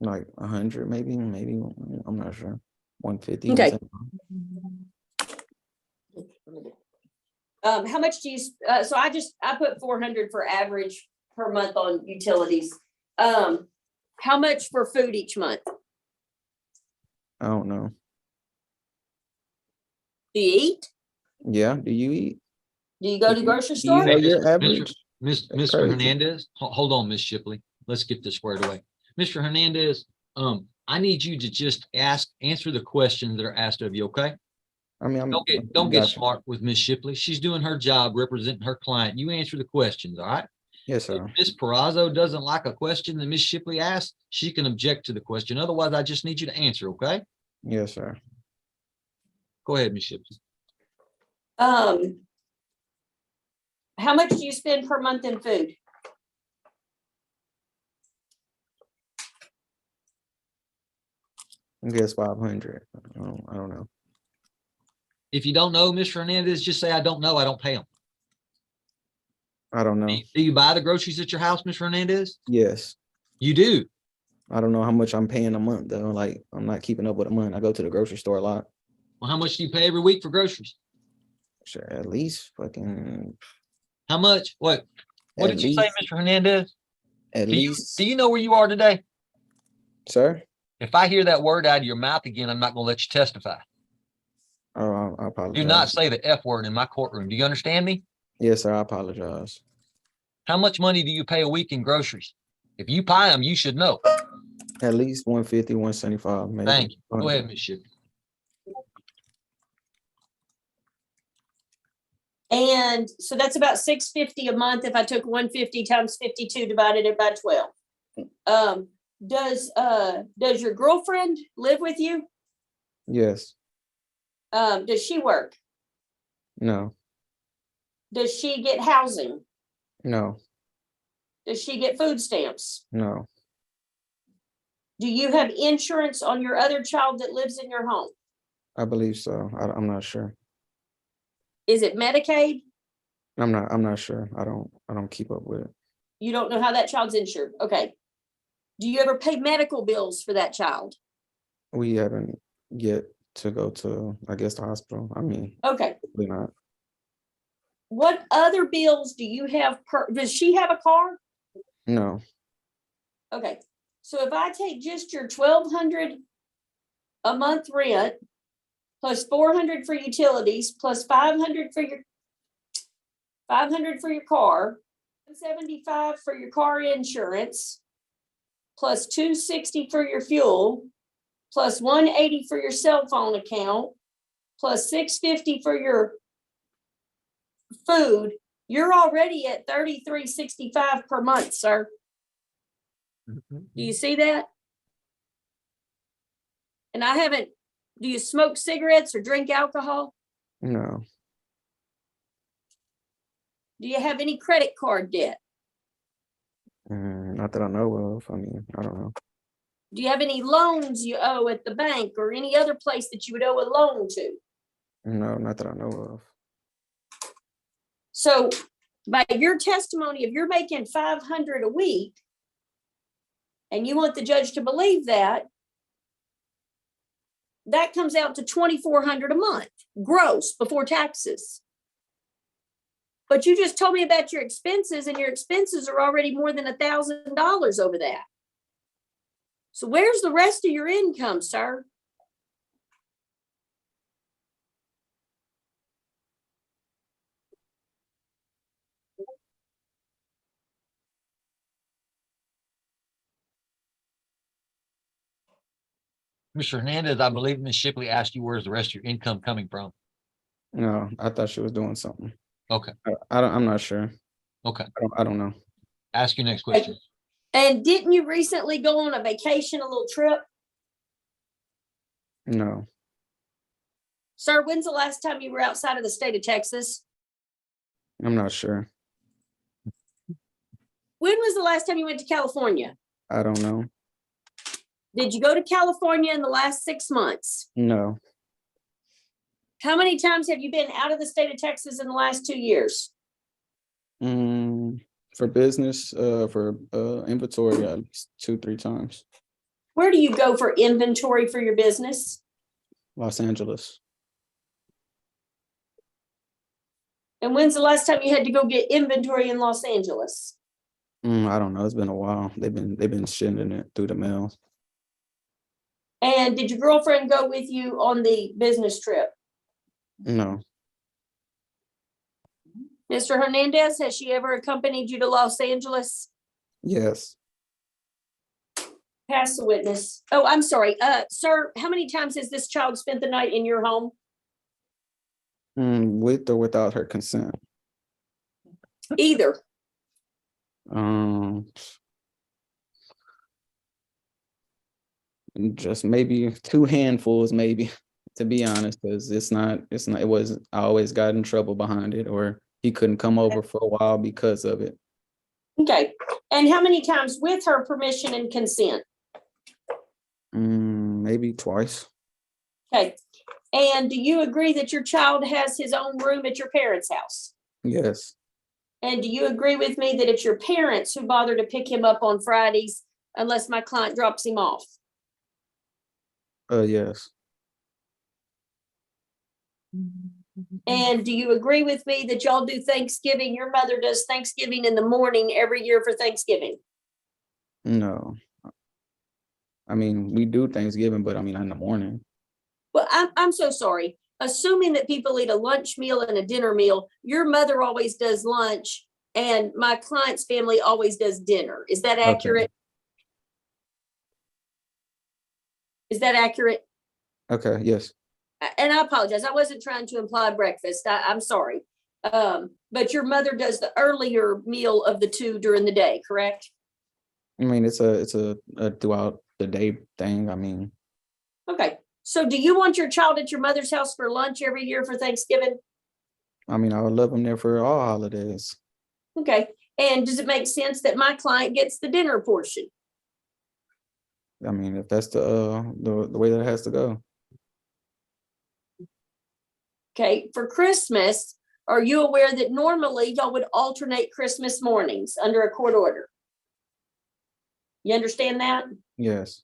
Like 100, maybe, I'm not sure. 150. Okay. 175. How much do you, so I put 400 for average per month on utilities. How much for food each month? I don't know. Do you eat? Yeah, do you eat? Do you go to the grocery Do you store? know Hey, your Mr. average? Mr. That's Mr. crazy. Hernandez, hold on, Miss Shipley. Let's get this squared away. Mr. Hernandez, I need you to just answer the questions that are asked of you, okay? I mean, Don't get gotcha. smart with Miss Shipley. She's doing her job representing her client. You answer the questions, all right? Yes, If sir. Ms. Perazzo doesn't like a question that Miss Shipley asked, she can object to the question. Otherwise, I just need you to answer, okay? Yes, sir. Go ahead, Miss Shipley. How much do you spend per month in food? I guess 500. I don't know. If you don't know, Mr. Hernandez, just say, I don't know. I don't pay them. I don't know. Do you buy the groceries at your house, Mr. Hernandez? Yes. You do. I don't know how much I'm paying a month though. Like I'm not keeping up with a month. I go to the grocery store a lot. Well, how much do you pay every week for groceries? Sure, at least fucking How much? What at did you say, least Mr. Hernandez? at Do least, you know where you are today? sir. If I hear that word out of your mouth again, I'm not going to let you testify. Oh, I Do apologize. not say the F word in my courtroom. Do you understand me? Yes, sir. I apologize. How much money do you pay a week in groceries? If you buy them, you should know. At least 150, 175, maybe. Thank you. Go 100. ahead, Ms. Shipley. And so that's about $650 a month if I took 150 times 52 divided it by 12. Does your girlfriend live with you? Yes. Does she work? No. Does she get housing? No. Does she get food stamps? No. Do you have insurance on your other child that lives in your home? I believe so. I'm not sure. Is it Medicaid? I'm not sure. I don't keep up with it. You don't know how that child's insured. Okay. Do you ever pay medical bills for that child? We haven't yet to go to, I guess, the hospital. I mean, Okay. we're not. What other bills do you have does she have a car? No. Okay. So if I take just your $1,200 a month rent plus 400 for utilities plus 500 for your car, 75 for your car insurance, plus 260 for your fuel, plus 180 for your cell phone account, plus 650 for your food, you're already at $33.65 per month, sir. Do you see that? And do you smoke cigarettes or drink alcohol? No. Do you have any credit card debt? Not that I know of. I mean, I don't know. Do you have any loans you owe at the bank or any other place that you would owe a loan to? No, not that I know of. So by your testimony, if you're making 500 a week and you want the judge to believe that, that comes out to 2,400 a month gross before taxes. But you just told me about your expenses and your expenses are already more than $1,000 over that. So where's the rest of your income, sir? Mr. Hernandez, I believe Ms. Shipley asked you where's the rest of your income coming from? No, I thought she was doing something. Okay, I'm not sure. okay. I don't know. Ask your next question. And didn't you recently go on a vacation, a little trip? No, Sir, when's the last time you were outside of the state of Texas? I'm not sure. When was the last time you went to California? I don't know. Did you go to California in the last 6 months? No, How many times have you been out of the state of Texas in the last 2 years? for business, for inventory, at least 2-3 times. Where do you go for inventory for your business? Los Angeles. And when's the last time you had to go get inventory in Los Angeles? I don't know. It's been a while. They've been sending it through the mail. And did your girlfriend go with you on the business trip? No, Mr. Hernandez, has she ever accompanied you to Los Angeles? yes, Pass the witness. Oh, I'm sorry. Sir, how many times has this child spent the night in your home? with or without her consent. Either. Just maybe 2 handfuls, maybe, to be honest, because I always got in trouble behind it, or he couldn't come over for a while because of it. Okay. And how many times with her permission and consent? Maybe twice. Okay. And do you agree that your child has his own room at your parents' house? Yes, And do you agree with me that it's your parents who bother to pick him up on Fridays unless my client drops him off? yes, And do you agree with me that y'all do Thanksgiving? Your mother does Thanksgiving in the morning every year for Thanksgiving. no. I mean, we do Thanksgiving, but I mean, in the morning. Well, I'm so sorry. Assuming that people eat a lunch meal and a dinner meal, your mother always does lunch and my client's family always does dinner. Is that accurate? Is that accurate? Okay, yes, And I apologize. I wasn't trying to imply breakfast. I'm sorry. But your mother does the earlier meal of the two during the day, correct? I mean, it's a throughout the day thing. I mean, Okay. So do you want your child at your mother's house for lunch every year for Thanksgiving? I would love them there for all holidays. Okay. And does it make sense that my client gets the dinner portion? I mean, if that's the way that it has to go. Okay. For Christmas, are you aware that normally y'all would alternate Christmas mornings under a court order? You understand that? Yes,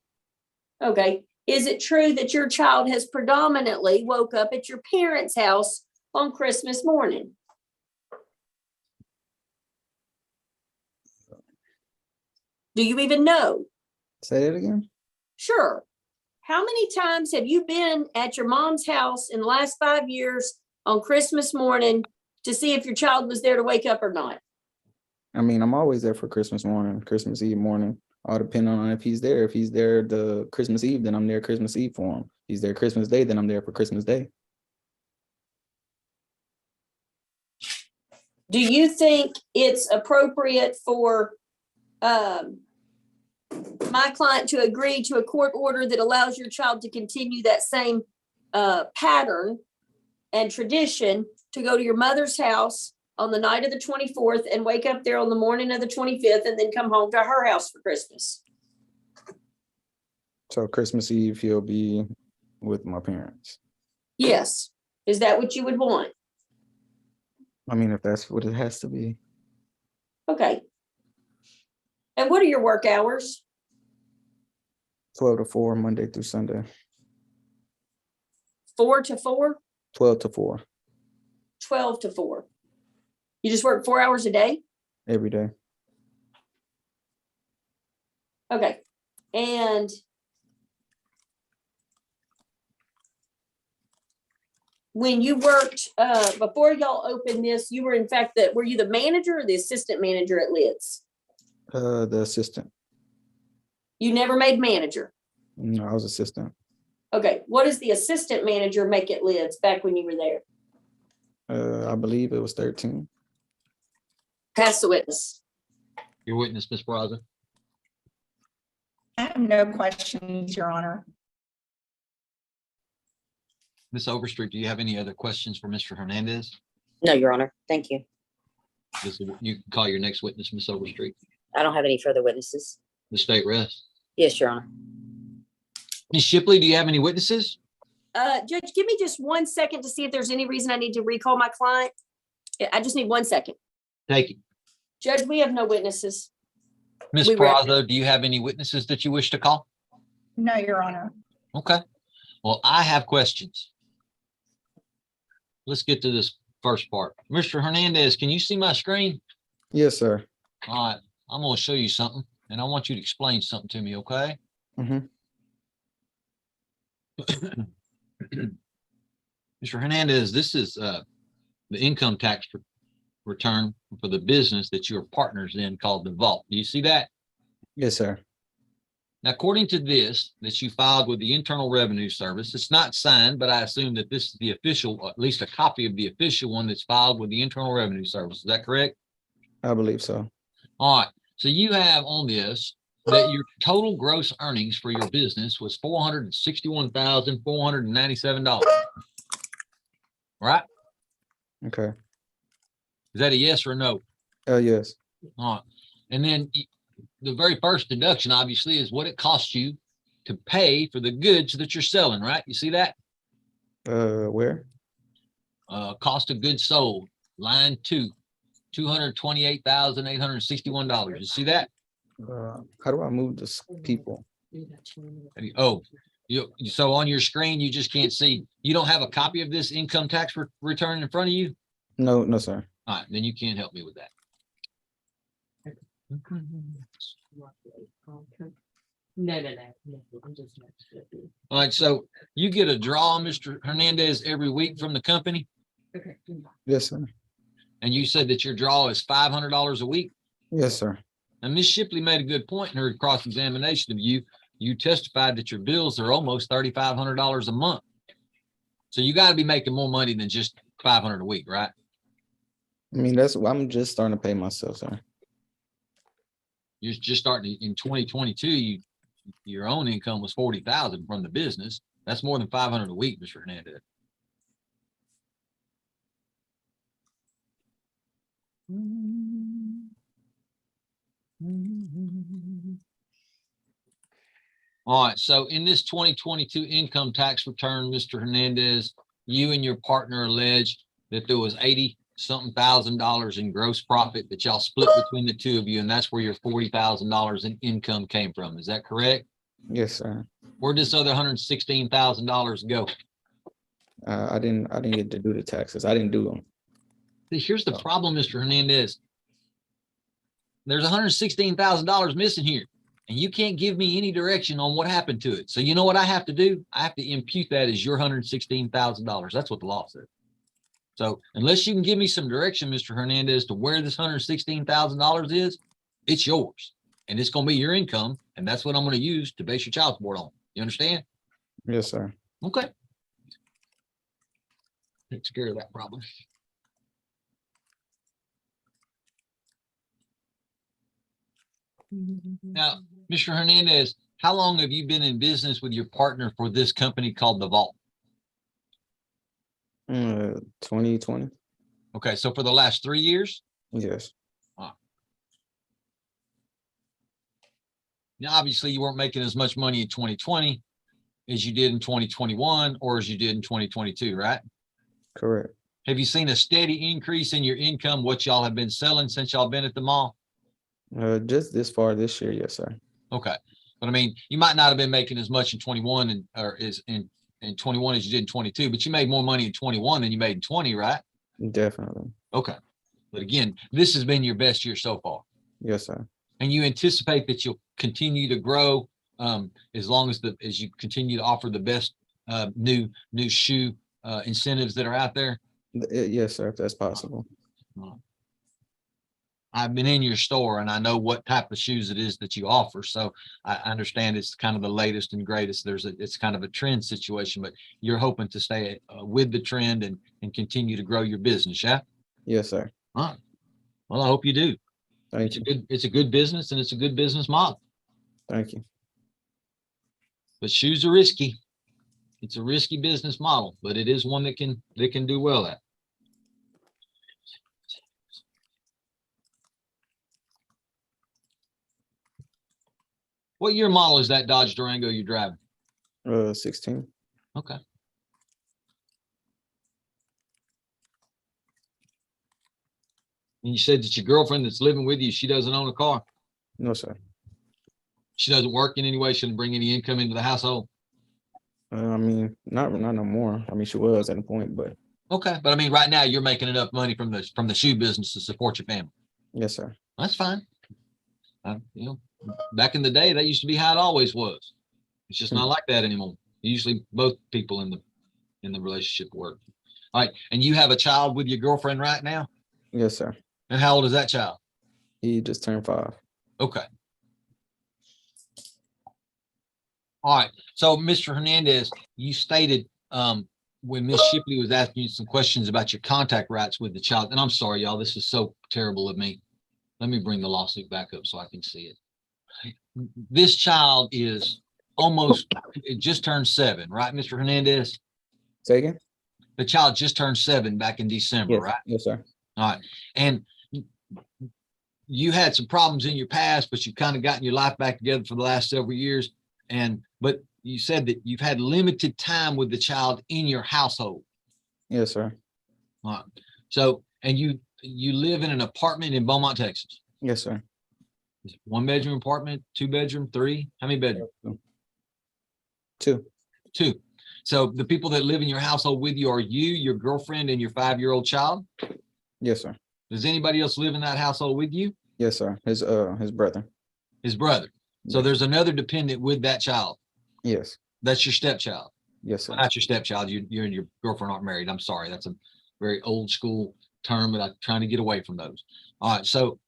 Okay. Is it true that your child has predominantly woke up at your parents' house on Christmas morning? Do you even know? say it again. Sure. How many times have you been at your mom's house in the last 5 years on Christmas morning to see if your child was there to wake up or not? I mean, I'm always there for Christmas morning, Christmas Eve morning. All depending on if he's there. If he's there the Christmas Eve, then I'm there Christmas Eve for him. If he's there Christmas Day, then I'm there for Christmas Day. Do you think it's appropriate for my client to agree to a court order that allows your child to continue that same pattern and tradition to go to your mother's house on the night of the 24th and wake up there on the morning of the 25th and then come home to her house for Christmas? So Christmas Eve, he'll be with my parents. Yes. Is that what you would want? I mean, if that's what it has to be. Okay. And what are your work hours? 12 to 4, Monday through Sunday. 4 to 4? 12 to 4, 12 to 4. You just work 4 hours a day? every day. Okay. And when you worked, before y'all opened this, you were in fact were you the manager or the assistant manager at Lids? The assistant. You never made manager. No, I was assistant. Okay, what does the assistant manager make at Lids back when you were there? I believe it was 13. Pass the witness. Your witness, Ms. Braza. I have no questions, Your Honor. Ms. Overstreet, do you have any other questions for Mr. Hernandez? No, Your Honor. Thank you. You can call your next witness, Ms. Overstreet. I don't have any further witnesses. The state rest. Yes, Your Honor. Ms. Shipley, do you have any witnesses? Judge, give me just 1 second to see if there's any reason I need to recall my client. I just need 1 second. Thank you. Judge, we have no witnesses. Ms. We read- Peraza, do you have any witnesses that you wish to call? No, Your Honor. Okay. Well, I have questions. Let's get to this first part. Mr. Hernandez, can you see my screen? Yes, sir. All right. I'm going to show you something and I want you to explain something to me, okay? Mhm. Mr. Hernandez, this is the income tax return for the business that you're partners in called the Vault. Do you see that? Yes, sir. Now, according to this, that you filed with the Internal Revenue Service, it's not signed, but I assume that this is the official, or at least a copy of the official one that's filed with the Internal Revenue Service. Is that correct? I believe so. All right. So you have on this that your total gross earnings for your business was $461,497. Right? Okay. Is that a yes or a no? Yes. All right. And then the very first deduction, obviously, is what it costs you to pay for the goods that you're selling, right? You see that? Where? Cost of goods sold, line 2, $228,861. You see that? How do I move this people? Oh, so on your screen, you just can't see. You don't have a copy of this income tax return in front of you? No, no, sir. All right, then you can't help me with that. No. I'm just not. All right, so you get a draw, Mr. Hernandez, every week from the company, Okay. Yes, sir. and you said that your draw is $500 a week. Yes, sir. And Ms. Shipley made a good point in her cross-examination of you. You testified that your bills are almost $3,500 a month. So you got to be making more money than just $500 a week, right? I mean, I'm just starting to pay myself, sir. You're just starting in 2022. Your own income was 40,000 from the business. That's more than 500 a week, Mr. Hernandez. All right, so in this 2022 income tax return, Mr. Hernandez, you and your partner alleged that there was $80-something thousand in gross profit that y'all split between the two of you, and that's where your $40,000 in income came from. Is that correct? Yes, sir. Where'd this other $116,000 go? I didn't get to do the taxes. I didn't do them. See, here's the problem, Mr. Hernandez. There's $116,000 missing here, and you can't give me any direction on what happened to it. So you know what I have to do? I have to impute that as your $116,000. That's what the law says. So unless you can give me some direction, Mr. Hernandez, to where this $116,000 is, it's yours, and it's going to be your income, and that's what I'm going to use to base your child support on. You understand? Yes, sir. Okay. Takes care of that problem. Now, Mr. Hernandez, how long have you been in business with your partner for this company called The Vault? 2020. Okay, so for the last 3 years? Yes. Now, obviously, you weren't making as much money in 2020 as you did in 2021 or as you did in 2022, right? Correct. Have you seen a steady increase in your income, what y'all have been selling since y'all been at the mall? Just this far this year, yes, sir. Okay. But I mean, you might not have been making as much in 21 or is in 21 as you did in 22, but you made more money in 21 than you made in 20, right? Definitely. Okay. But again, this has been your best year so far. Yes, sir. And you anticipate that you'll continue to grow as long as you continue to offer the best new shoe incentives that are out there. Yes, sir, if that's possible. I've been in your store and I know what type of shoes it is that you offer. So I understand it's kind of the latest and greatest. It's kind of a trend situation, but you're hoping to stay with the trend and continue to grow your business. Yeah. Yes, sir. All right. Well, I hope you do. Thank you. It's a good business and it's a good business model, Thank you. but shoes are risky. It's a risky business model, but it is one that can do well at. What year model is that Dodge Durango you're driving? 16. Okay. And you said that your girlfriend that's living with you, she doesn't own a car. No, sir. She doesn't work in any way. Shouldn't bring any income into the household. I mean, not no more. I mean, she was at a point, but Okay, but I mean, right now you're making enough money from the shoe business to support your family. yes, sir. That's fine. You know, back in the day, that used to be how it always was. It's just not like that anymore. Usually, both people in the relationship work. All right, and you have a child with your girlfriend right now. Yes, sir. And how old is that child? He just turned 5. Okay. All right. So, Mr. Hernandez, you stated when Miss Shipley was asking you some questions about your contact rights with the child, and I'm sorry, y'all, this is so terrible of me. Let me bring the lawsuit back up so I can see it. This child is it just turned 7, right, Mr. Hernandez? Say again? The child just turned 7 back in December, Yes. right? Yes, sir. All right. And you had some problems in your past, but you've kind of gotten your life back together for the last several years. But you said that you've had limited time with the child in your household. Yes, sir. All right. So, and you live in an apartment in Beaumont, Texas. Yes, sir. Is it 1-bedroom apartment, 2-bedroom, 3? How many bedrooms? 2. 2. So the people that live in your household with you are you, your girlfriend, and your 5-year-old child. Yes, sir. Does anybody else live in that household with you? Yes, sir. His brother. His brother. So Yes. there's another dependent with that child. Yes. That's your stepchild. Yes, sir. Well, not your stepchild. You and your girlfriend aren't married. I'm sorry. That's a very old school term, but I'm trying to get away from those. All right. So,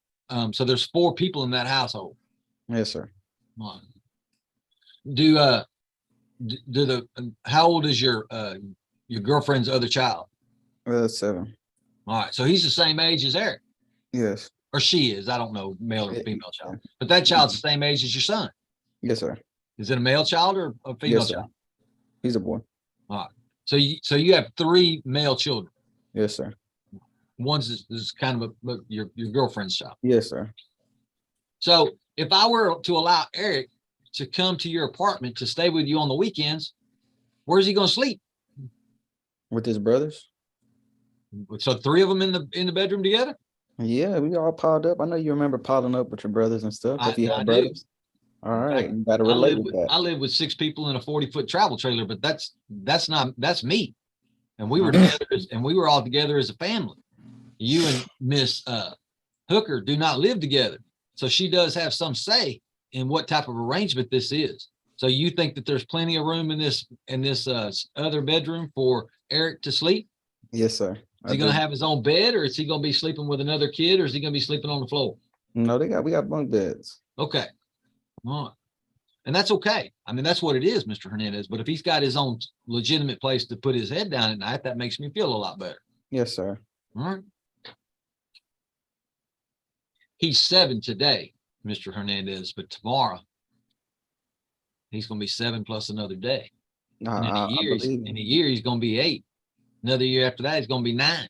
so there's 4 people in that household. Yes, sir. All right. How old is your girlfriend's other child? 7. All right. So he's the same age as Eric, Yes. or she is. I don't know, male or Yeah. female child, but that child's the same age as your son. Yes, sir. Is it a male child or a female Yes, sir. child? He's a boy. All right. So you have 3 male children. Yes, sir. One's is kind of your girlfriend's child. Yes, sir. So if I were to allow Eric to come to your apartment to stay with you on the weekends, where's he going to sleep? With his brothers? So 3 of them in the bedroom together? Yeah, we all piled up. I know you remember piling up with your brothers and stuff. If you I have do. brothers. All right. You gotta relate with that. I live with 6 people in a 40-foot travel trailer, but that's me. And we were together and we were all together as a family. You and Miss Hooker do not live together. So she does have some say in what type of arrangement this is. So you think that there's plenty of room in this other bedroom for Eric to sleep? Yes, sir. Is he going to have his own bed, or is he going to be sleeping with another kid, or is he going to be sleeping on the floor? No, we got bunk beds. Okay. All right. And that's okay. I mean, that's what it is, Mr. Hernandez. But if he's got his own legitimate place to put his head down at night, that makes me feel a lot better. Yes, sir. All right. He's 7 today, Mr. Hernandez, but tomorrow he's going to be 7 plus another day. And in a year, he's going to be 8. Another year after that, he's going to be 9.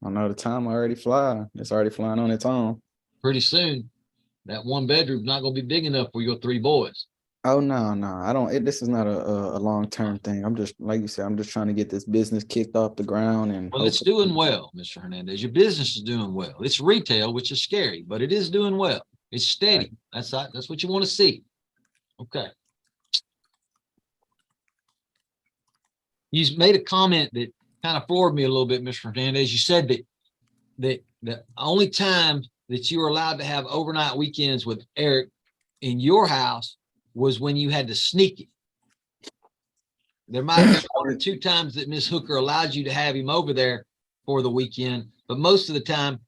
I know the time already fly. It's already flying on its own. Pretty soon, that 1 bedroom's not going to be big enough for your 3 boys. Oh, no. I don't. This is not a long-term thing. I'm just, like you said, I'm just trying to get this business kicked off the ground. And well, it's doing well, Mr. Hernandez. Your business is doing well. It's retail, which is scary, but it is doing well. It's steady. That's what you want to see. Okay. You made a comment that kind of floored me a little bit, Mr. Hernandez. You said that the only time that you were allowed to have overnight weekends with Eric in your house was when you had to sneak it. There might have been 1 or 2 times that Miss Hooker allowed you to have him over there for the weekend, but most of the time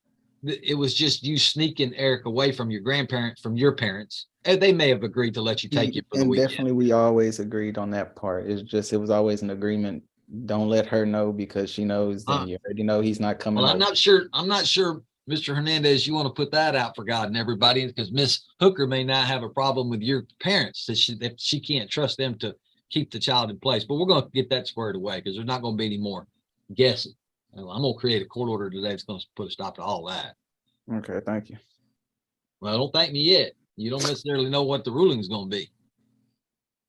it was just you sneaking Eric away from your grandparents, from your parents. And they may have agreed to let you take it for the And weekend. definitely, we always agreed on that part. It's just, it was always an agreement. Don't let her know because she knows, then you already know he's not coming Well, I'm over. not sure, Mr. Hernandez, you want to put that out for God and everybody, because Miss Hooker may not have a problem with your parents, that she can't trust them to keep the child in place. But we're going to get that squared away, because there's not going to be any more guessing. I'm going to create a court order today that's going to put a stop to all that. Okay, thank you. Well, don't thank me yet. You don't necessarily know what the ruling is going to be.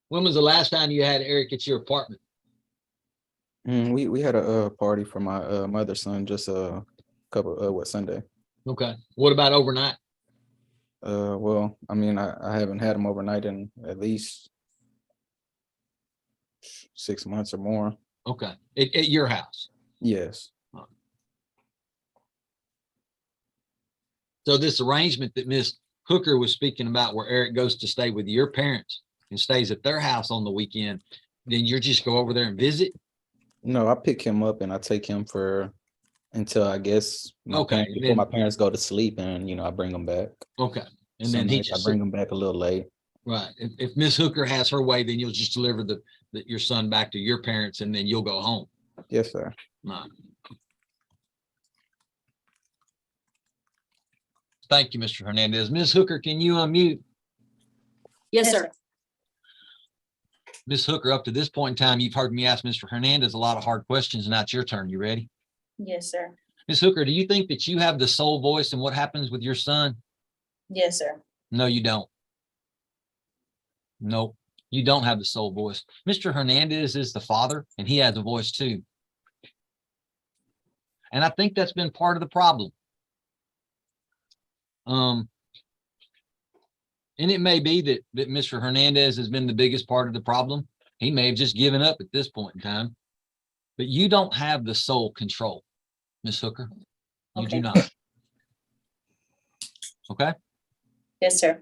When was the last time you had Eric at your apartment? We had a party for my mother's son just a couple Sunday. Okay. What about overnight? Well, I mean, I haven't had him overnight in at least 6 months or more. Okay. At your house? Yes. So this arrangement that Miss Hooker was speaking about, where Eric goes to stay with your parents and stays at their house on the weekend, then you just go over there and visit? No, I pick him up and I take him until I guess before my parents go to sleep, and I bring them back. Okay. And Some then nights I bring them back a little late. right. If Miss Hooker has her way, then you'll just deliver your son back to your parents, and then you'll go home. Yes, sir. Right. Thank you, Mr. Hernandez. Ms. Hooker, can you unmute? Yes, sir. Ms. Hooker, up to this point in time, you've heard me ask Mr. Hernandez a lot of hard questions. Now it's your turn. You ready? Yes, sir. Ms. Hooker, do you think that you have the sole voice in what happens with your son? Yes, sir. No, you don't. Nope, you don't have the sole voice. Mr. Hernandez is the father, and he has a voice too. And I think that's been part of the problem. And it may be that Mr. Hernandez has been the biggest part of the problem. He may have just given up at this point in time. But you don't have the sole control, Ms. Hooker. You do not. Okay? Yes, sir.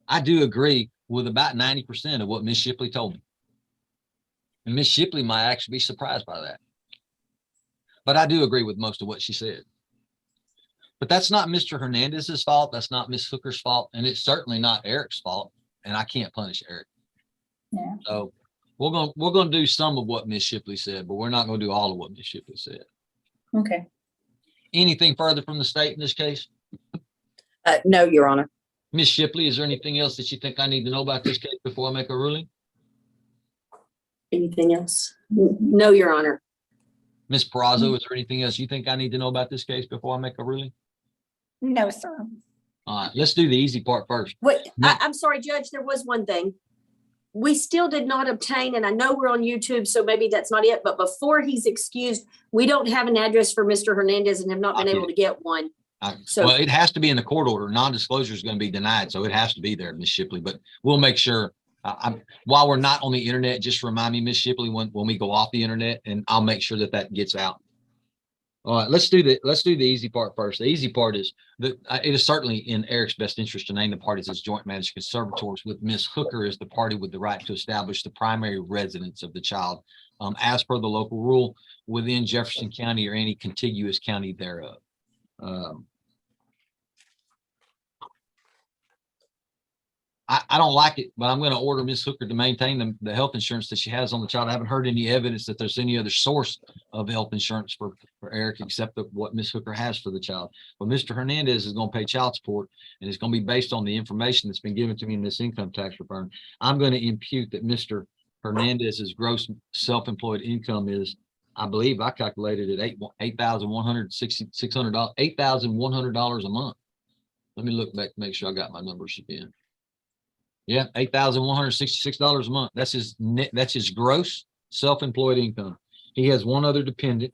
I do agree with about 90% of what Ms. Shipley told me. And Ms. Shipley might actually be surprised by that. But I do agree with most of what she said. But that's not Mr. Hernandez's fault. That's not Ms. Hooker's fault. And it's certainly not Eric's fault. And I can't punish Eric. Yeah. So we're gonna do some of what Ms. Shipley said, but we're not gonna do all of what Ms. Shipley said. Okay. Anything further from the state in this case? No, Your Honor. Ms. Shipley, is there anything else that you think I need to know about this case before I make a ruling? Anything else? No, Your Honor. Ms. Perazo, is there anything else you think I need to know about this case before I make a ruling? No, sir. All right, let's do the easy part first. Wait, No. I'm sorry, Judge, there was one thing. We still did not obtain, and I know we're on YouTube, so maybe that's not it, but before he's excused, we don't have an address for Mr. Hernandez and have not been I get able to get one. So- Well, it has to be in the court order. Non-disclosure is going to be denied, so it has to be there, Ms. Shipley. But we'll make sure. While we're not on the internet, just remind me, Ms. Shipley, when we go off the internet, and I'll make sure that gets out. All right, let's do the easy part first. The easy part is that it is certainly in Eric's best interest to name the parties as joint managed conservators, with Ms. Hooker as the party with the right to establish the primary residence of the child, as per the local rule within Jefferson County or any contiguous county thereof. I don't like it, but I'm going to order Ms. Hooker to maintain the health insurance that she has on the child. I haven't heard any evidence that there's any other source of health insurance for Eric except what Ms. Hooker has for the child. But Mr. Hernandez is going to pay child support, and it's going to be based on the information that's been given to me in this income tax return. I'm going to impute that Mr. Hernandez's gross self-employed income is, I believe I calculated it $8,100 a month. Let me look back to make sure I got my numbers again. Yeah, $8,166 a month. That's his net, that's his gross self-employed income. He has one other dependent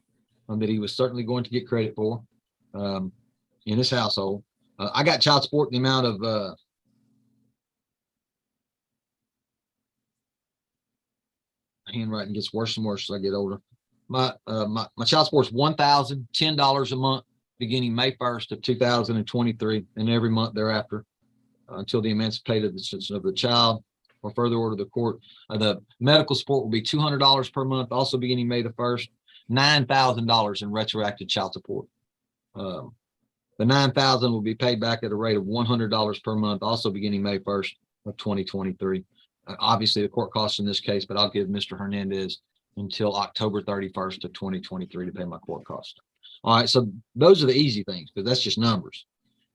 that he was certainly going to get credit for in his household. I got child support in the amount of handwriting gets worse and worse as I get older. My child support is $1,010 a month beginning May 1st of 2023 and every month thereafter. Until the emancipation of the child or further order of the court. The medical support will be $200 per month, also beginning May the 1st. $9,000 in retroactive child support. The $9,000 will be paid back at a rate of $100 per month, also beginning May 1st of 2023. Obviously, the court costs in this case, but I'll give Mr. Hernandez until October 31st of 2023 to pay my court costs. All right, so those are the easy things, because that's just numbers.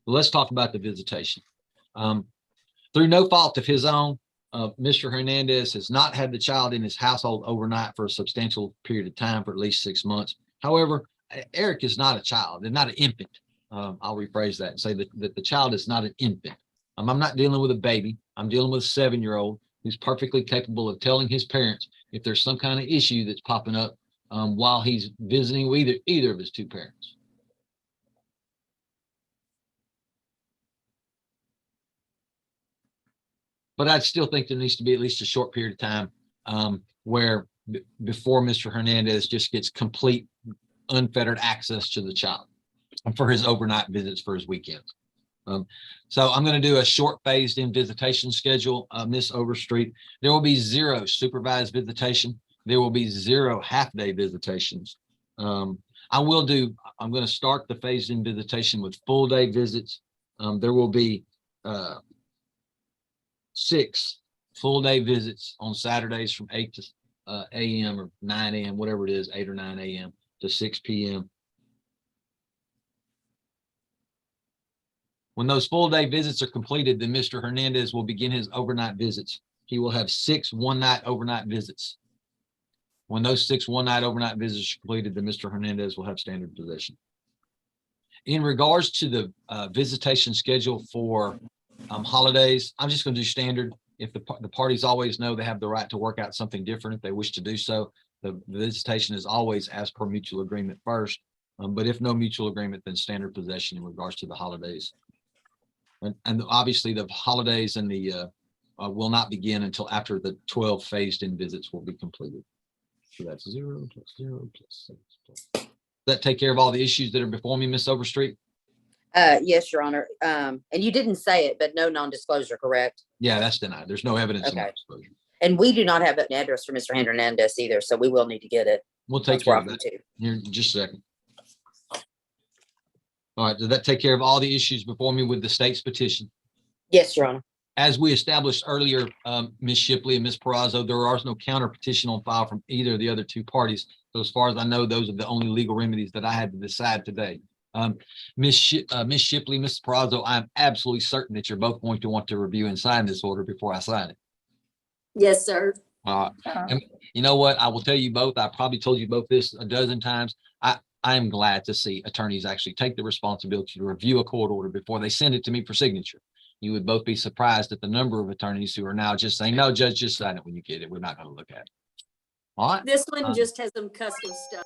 But let's talk about the visitation. Through no fault of his own, Mr. Hernandez has not had the child in his household overnight for a substantial period of time, for at least 6 months. However, Eric is not a child and not an infant. I'll rephrase that and say that the child is not an infant. I'm not dealing with a baby. I'm dealing with a 7-year-old who's perfectly capable of telling his parents if there's some kind of issue that's popping up while he's visiting with either of his two parents. But I still think there needs to be at least a short period of time where before Mr. Hernandez just gets complete unfettered access to the child for his overnight visits, for his weekends. So I'm going to do a short phased in visitation schedule, Miss Overstreet. There will be 0 supervised visitation. There will be 0 half-day visitations. I'm going to start the phased in visitation with full day visits. There will be 6 full day visits on Saturdays from 8 a.m. or 9 a.m., whatever it is, 8 or 9 a.m. to 6 p.m. When those full day visits are completed, then Mr. Hernandez will begin his overnight visits. He will have 6 one-night overnight visits. When those 6 one-night overnight visits are completed, then Mr. Hernandez will have standard possession. In regards to the visitation schedule for holidays, I'm just going to do standard. If the parties always know they have the right to work out something different if they wish to do so, the visitation is always as per mutual agreement first. But if no mutual agreement, then standard possession in regards to the holidays. And obviously the holidays and the will not begin until after the 12 phased in visits will be completed. So that's 0 plus 0 plus 6 plus. Does that take care of all the issues that are before me, Miss Overstreet? Yes, Your Honor. And you didn't say it, but no non-disclosure, correct? Yeah, that's denied. There's no evidence of Okay. non-disclosure. And we do not have an address for Mr. Hernandez either, so we will need to get it. We'll take once care we're of off that the tube. here in just a second. All right, does that take care of all the issues before me with the state's petition? Yes, Your Honor. As we established earlier, Ms. Shipley and Ms. Perazzo, there are no counter petition on file from either of the other two parties. So as far as I know, those are the only legal remedies that I had to decide today. Ms. Shipley, Ms. Perazzo, I'm absolutely certain that you're both going to want to review and sign this order before I sign it. Yes, sir. And you know what? I will tell you both. I probably told you both this a dozen times. I am glad to see attorneys actually take the responsibility to review a court order before they send it to me for signature. You would both be surprised at the number of attorneys who are now just saying, no, judge, just sign it when you get it. We're not going to look at it. All right. This one just has some custom stuff.